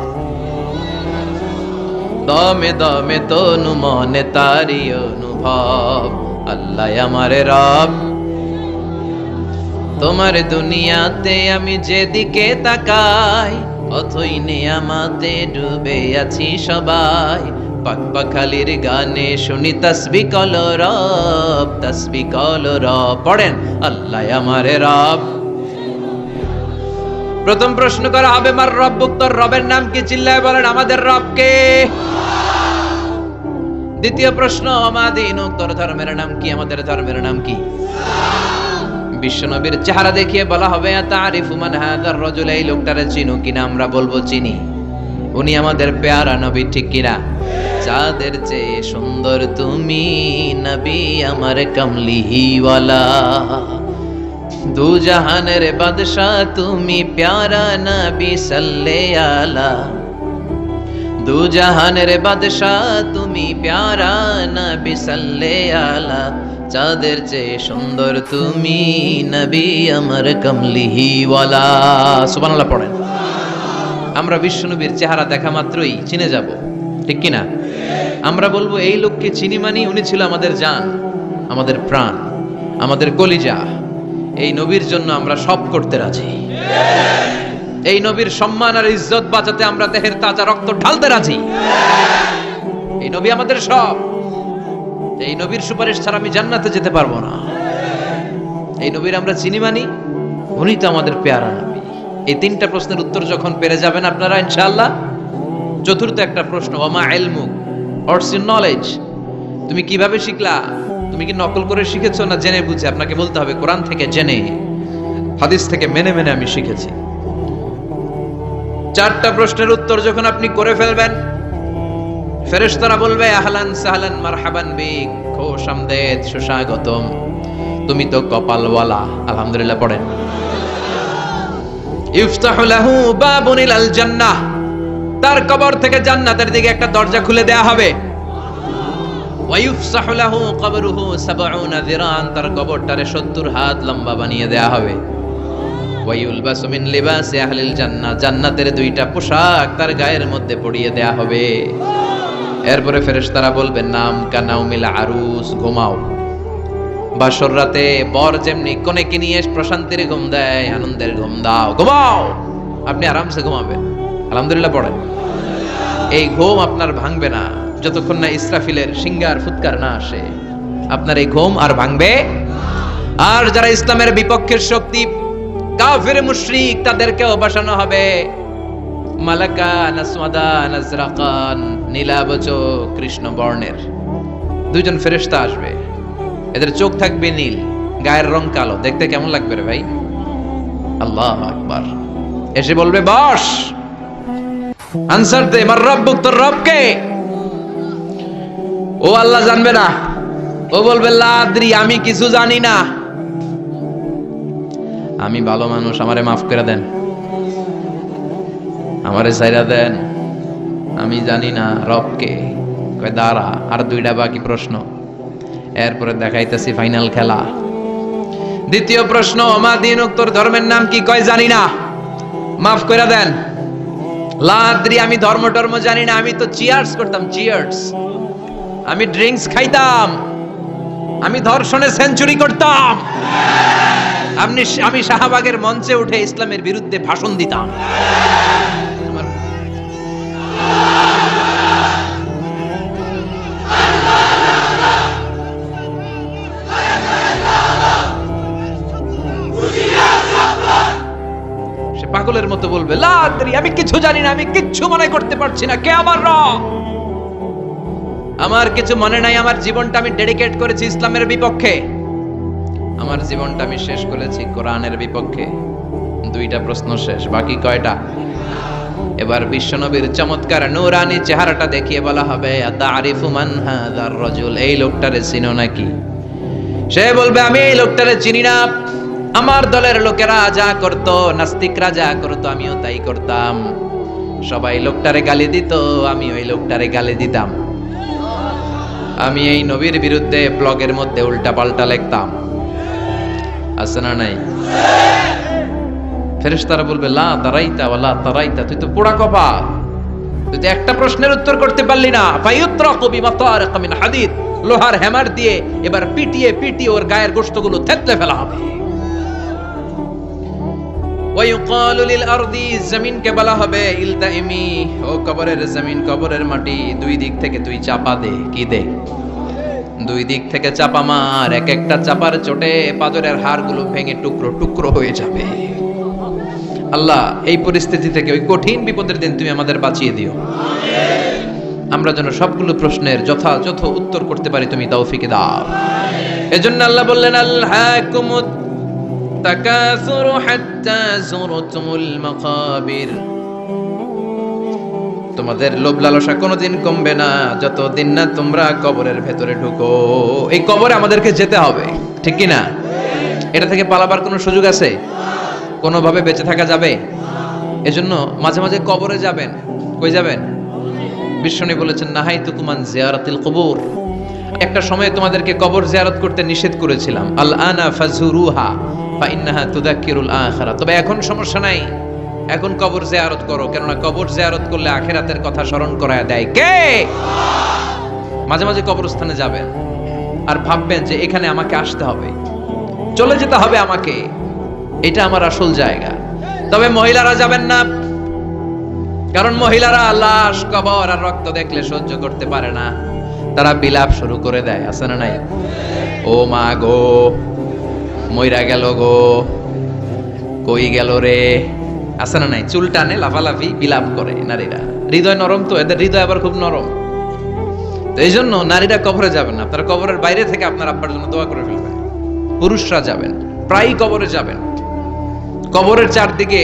দমে দমে তনু মনে তারি অনুভব, আল্লাহ আমারে রব। তোমার দুনিয়াতে আমি যেদিকে তাকাই, অথই নিয়ামতে ডুবে আছি সবাই। পাকপাখালির গানে শুনি তাসবিহ কলো রব, তাসবিহ কলো রব। পড়েন, আল্লাহ আমারে রব। প্রথম প্রশ্ন করা হবে, মার রব্বুক, তোর রবের নাম কি? চিল্লায় বলেন, আমাদের রব কে? দ্বিতীয় প্রশ্ন, মা দীনুক, তোর ধর্মের নাম কি? আমাদের ধর্মের নাম কি? বিশ্বনবীর চেহারা দেখিয়ে বলা হবে, তারিফু মান হাযার রাজুল, এই লোকটারে চিনো কিনা? আমরা বলবো চিনি। উনি আমাদের পেয়ারা নবী, ঠিক কিনা? চাঁদের চেয়ে সুন্দর তুমি নবী আমার কমলিহিওয়ালা, দু জাহানের বাদশাহ তুমি প্যারা নবী সাল্লে আলা, দু জাহানের বাদশাহ তুমি প্যারা নবী সাল্লে আলা, চাঁদের চেয়ে সুন্দর তুমি নবী আমার কমলিহিওয়ালা। সুবহানাল্লাহ পড়েন। আমরা বিশ্বনবীর চেহারা দেখা মাত্রই চিনে যাব, ঠিক কিনা? আমরা বলবো, এই লোককে চিনি মানি, উনি ছিল আমাদের জান, আমাদের প্রাণ, আমাদের কলিজা। এই নবীর জন্য আমরা সব করতে রাজি। এই নবীর সম্মান আর ইজ্জত বাঁচাতে আমরা দেহের তাজা রক্ত ঢালতে রাজি। এই নবী আমাদের সব। এই নবীর সুপারিশ ছাড়া আমি জান্নাতে যেতে পারবো না। এই নবীর আমরা চিনি মানি, উনি তো আমাদের পেয়ারা নবী। এই 3টা প্রশ্নের উত্তর যখন পেরে যাবেন আপনারা ইনশাআল্লাহ, চতুর্থ একটা প্রশ্ন, ওমা ইলমুক, হোয়াটস ইউর নলেজ? তুমি কিভাবে শিখলা? তুমি কি নকল করে শিখেছো না জেনে বুঝে? আপনাকে বলতে হবে, কোরআন থেকে জেনে, হাদিস থেকে মেনে মেনে আমি শিখেছি। 4টা প্রশ্নের উত্তর যখন আপনি করে ফেলবেন, ফেরেশতারা বলবে, আহলান সাহলান মারহাবান বিক, খোশ আমদেদ, সুস্বাগতম, তুমি তো কপালওয়ালা। আলহামদুলিল্লাহ পড়েন। ইফতাহু লাহু বাবুন ইলাল জান্নাহ, তার কবর থেকে জান্নাতের দিকে একটা দরজা খুলে দেয়া হবে। ওয়া ইফসাহু লাহু কবরুহু 70 যিরান, তার কবরটারে 70 হাত লম্বা বানিয়ে দেয়া হবে। ওয়া ইউলবাসু মিন লিবাসি আহলিল জান্নাহ, জান্নাতের 2টা পোশাক তার গায়ের মধ্যে পরিয়ে দেয়া হবে। এরপরে ফেরেশতারা বলবেন, নাম কানাউমিল আরুস, ঘুমাও। বাসর রাতে বর যেমনি কনেকে নিয়ে প্রশান্তির ঘুম দেয়, আনন্দের ঘুম দাও, ঘুমাও। আপনি আরামসে ঘুমাবেন। আলহামদুলিল্লাহ পড়েন। এই ঘুম আপনার ভাঙবে না যতক্ষণ না ইসরাফিলের সিঙ্গার ফুৎকার না আসে। আপনার এই ঘুম আর ভাঙবে। আর যারা ইসলামের বিপক্ষের শক্তি, কাফির মুশরিক তাদেরকেও বসানো হবে মালাকান আসওয়াদান আজরাকান, নীলাবজ কৃষ্ণ বর্ণের দুইজন ফেরেশতা আসবে। এদের চোখ থাকবে নীল, গায়ের রং কালো। দেখতে কেমন লাগবে রে ভাই? আল্লাহু আকবার। এসে বলবে বস, আনসার দে, মার রব্বুক, তোর রব কে? ও আল্লাহ জানবে না। ও বলবে লা আদরি, আমি কিছু জানি না, আমি ভালো মানুষ, আমারে মাফ করে দেন, আমারে ছাইরা দেন, আমি জানি না রব কে। কয় দাঁড়া, আর দুইটা বাকি প্রশ্ন, এরপরে দেখাইতেছি ফাইনাল খেলা। দ্বিতীয় প্রশ্ন, মা দিনুক, তোর ধর্মের নাম কি? কয় জানি না, মাফ করে দেন। লা আদরি, আমি ধর্ম টর্ম জানি না, আমি তো চিয়ার্স করতাম, চিয়ার্স, আমি ড্রিঙ্কস খাইতাম, আমি ধর্ষণে সেঞ্চুরি করতাম, আমি শাহবাগের মঞ্চে উঠে ইসলামের বিরুদ্ধে ভাষণ দিতাম। সে পাগলের মতো বলবে লা আদরি, আমি কিছু জানি না, আমি কিচ্ছু মনে করতে পারছি না, কে আমার রব? আমার কিছু মনে নাই, আমার জীবনটা আমি ডেডিকেট করেছি ইসলামের বিপক্ষে, আমার জীবনটা আমি শেষ করেছি কোরআনের বিপক্ষে। দুইটা প্রশ্ন শেষ, বাকি কয়টা? এবার বিশ্বনবীর চমৎকার নূরানী চেহারাটা দেখিয়ে বলা হবে আতারিফু মান হাযার রাজুল, এই লোকটারে চিনো নাকি? সে বলবে আমি এই লোকটারে চিনি না, আমার দলের লোকেরা যা করত, নাস্তিকরা যা করত, আমিও তাই করতাম, সবাই লোকটারে গালি দিত, আমি ওই লোকটারে গালি দিতাম, আমি এই নবীর বিরুদ্ধে ব্লগের মধ্যে উল্টা পাল্টা লিখতাম। আছে না নাই? ফেরেশতারা বলবে লা তারাইতা ওয়ালা তারাইতা, তুই তো পোড়া কপাল, তুই তো একটা প্রশ্নের উত্তর করতে পারলি না। ফায়ুত্রাকু বিমাতারিক মিন হাদিদ, লোহার হ্যামার দিয়ে এবার পিটিয়ে পিটিয়ে ওর গায়ের গোশতগুলো থেতলে ফেলা হবে। ওয়ায়ুকালু লিল আরদি, জমিনকে বলা হবে ইলতাইমি, ও কবরের জমিন, কবরের মাটি, দুই দিক থেকে তুই চাপা দে। কি দে? দুই দিক থেকে চাপা মার, এক একটা চাপার চোটে পাজরের হাড়গুলো ভেঙে টুকরো টুকরো হয়ে যাবে। আল্লাহ, এই পরিস্থিতি থেকে, ওই কঠিন বিপদের দিন তুমি আমাদের বাঁচিয়ে দিও, আমরা যেন সবগুলো প্রশ্নের যথাযথ উত্তর করতে পারি, তুমি তৌফিক দাও। এজন্য আল্লাহ বললেন আলহাকুমুত তাকাসুরু হাত্তা যুরতুমুল মাকাবির, তোমাদের লোভ লালসা কোনোদিন কমবে না যতদিন না তোমরা কবরের ভেতরে ঢুকো। এই কবরে আমাদেরকে যেতে হবে, ঠিক কি না? এটা থেকে পালাবার কোনো সুযোগ আছে? কোনোভাবে বেঁচে থাকা যাবে? এজন্য মাঝে মাঝে কবরে যাবেন। কই যাবেন? বিশ্বনবী বলেছেন নাহাইতুকুম আন জিয়ারাতিল কুবুর, একটা সময় তোমাদেরকে কবর জিয়ারত করতে নিষেধ করেছিলাম, আল আনা ফাজুরুহা ফা ইন্নাহা তুযাক্কিরুল আখিরা, তবে এখন সমস্যা নাই, এখন কবর জিয়ারত করো, কেননা কবর জিয়ারত করলে আখিরাতের কথা স্মরণ করায় দেয় কে? মাঝে মাঝে কবরস্থানে যাবেন আর ভাববেন যে এখানে আমাকে আসতে হবে, চলে যেতে হবে আমাকে, এটা আমার আসল জায়গা। তবে মহিলারা যাবেন না, কারণ মহিলারা লাশ, কবর আর রক্ত দেখলে সহ্য করতে পারে না, তারা বিলাপ শুরু করে দেয়। আছে না নাই? ও মা গো, মইরা গেল গো, কই গেল রে, আছে না নাই? চুল টানে, লাফালাফি, বিলাপ করে নারীরা। হৃদয় নরম তো, এদের হৃদয় আবার খুব নরম। তো এই জন্য নারীরা কবরে যাবেন না, আপনারা কবরের বাইরে থেকে আপনার আব্বার জন্য দোয়া করে ফেলবেন। পুরুষরা যাবেন, প্রায় কবরে যাবেন। কবরের চারদিকে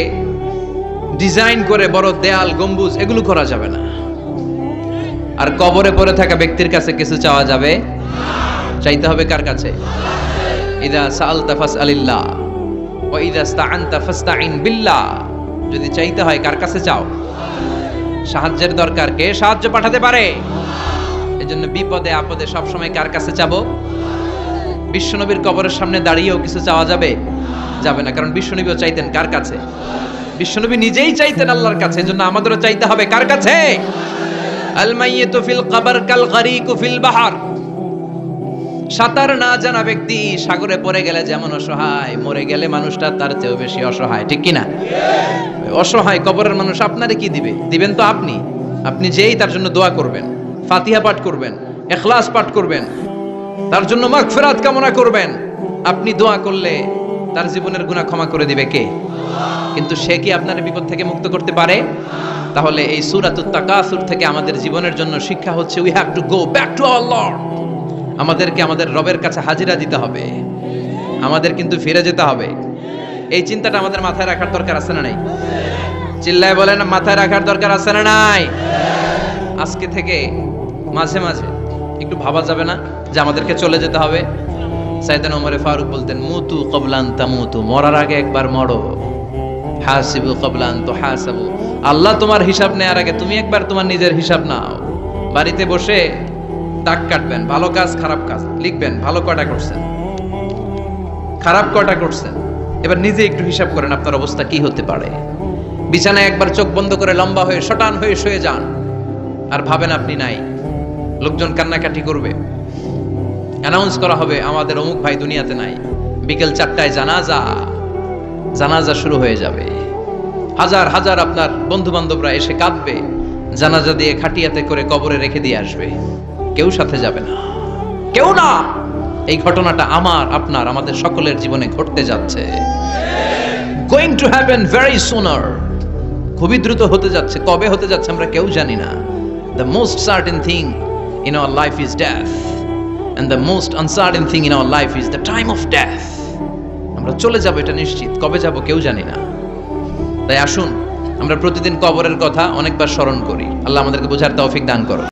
ডিজাইন করে বড় দেয়াল, গম্বুজ, এগুলো করা যাবে না। আর কবরে পড়ে থাকা ব্যক্তির কাছে কিছু চাওয়া যাবে? চাইতে হবে কার কাছে? ইদা সাআলতা ফাসআলিল্লাহ ওয়া ইদা ইসতাআনতা ফাসতাইন বিল্লাহ, যদি চাইতে হয় কার কাছে চাও? সাহায্যের দরকার, কে সাহায্য পাঠাতে পারে? এজন্য বিপদে আপদে সব সময় কার কাছে চাবো? বিশ্বনবীর কবরের সামনে দাঁড়িয়েও কিছু চাওয়া যাবে? যাবে না, কারণ বিশ্বনবীও চাইতেন কার কাছে? বিশ্বনবী নিজেই চাইতেন আল্লাহর কাছে। এজন্য আমাদেরও চাইতে হবে কার কাছে? আল মাইয়িতু ফিল কবর কাল গরীকু ফিল বাহর, সাঁতার না জানা ব্যক্তি সাগরে পড়ে গেলে যেমন অসহায়, মরে গেলে মানুষটা তার চেয়েও বেশি অসহায়, ঠিক কি না? অসহায় কবরের মানুষ আপনারে কি দিবে? দিবেন তো আপনি। আপনি যেই তার জন্য দোয়া করবেন, ফাতিহা পাঠ করবেন, ইখলাস পাঠ করবেন, তার জন্য মাগফিরাত কামনা করবেন। আপনি দোয়া করলে তার জীবনের গুনাহ ক্ষমা করে দিবে কে? কিন্তু সে কি আপনার বিপদ থেকে মুক্ত করতে পারে? তাহলে এই সূরাতুত তাকাসুর থেকে আমাদের জীবনের জন্য শিক্ষা হচ্ছে we have to go back to our Lord. আমাদেরকে আমাদের রবের কাছে হাজিরা দিতে হবে, আমাদের কিন্তু ফিরে যেতে হবে। এই চিন্তাটা আমাদের মাথায় রাখার দরকার আছে না নাই? চিল্লায় বলেন, মাথায় রাখার দরকার আছে না নাই? আজকে থেকে মাঝে মাঝে একটু ভাবা যাবে না যে আমাদেরকে চলে যেতে হবে? সাইয়েদনা ওমর ফারুক বলতেন, মুতু ক্বাবলান তামুতু, মরার আগে একবার মরো। হাসিবু ক্বাবলান তুহাসাবু, আল্লাহ তোমার হিসাব নেওয়ার আগে তুমি একবার তোমার নিজের হিসাব নাও। বাড়িতে বসে দাগ কাটবেন, ভালো কাজ খারাপ কাজ লিখবেন, ভালো কয়টা করছেন, খারাপ কয়টা করছেন, এবার নিজে একটু হিসাব করেন আপনার অবস্থা কি হতে পারে। বিছানায় একবার চোখ বন্ধ করে লম্বা হয়ে শটান হয়ে শুয়ে যান, আর ভাবেন আপনি নাই। লোকজন কান্নাকাটি করবে, অ্যানাউন্স করা হবে আমাদের অমুক ভাই দুনিয়াতে নাই। বিকেল 4টায় জানাজা শুরু হয়ে যাবে। হাজার হাজার আপনার বন্ধু বান্ধবরা এসে কাঁদবে, জানাজা দিয়ে খাটিয়াতে করে কবরে রেখে দিয়ে আসবে। কেউ সাথে যাবে না, কেউ না। এই ঘটনাটা আমার আপনার আমাদের সকলের জীবনে ঘটতে যাচ্ছে। গোয়িং টু হ্যাপেন ভেরি সুনার, খুবই দ্রুত হতে যাচ্ছে। কবে হতে যাচ্ছে আমরা কেউ জানি না। The most certain thing in our life is death, and the most uncertain thing in our life is the time of death. আমরা চলে যাব, এটা নিশ্চিত। কবে যাব কেউ জানি না। তাই আসুন আমরা প্রতিদিন কবরের কথা অনেকবার স্মরণ করি। আল্লাহ আমাদেরকে বোঝার তৌফিক দান করুন।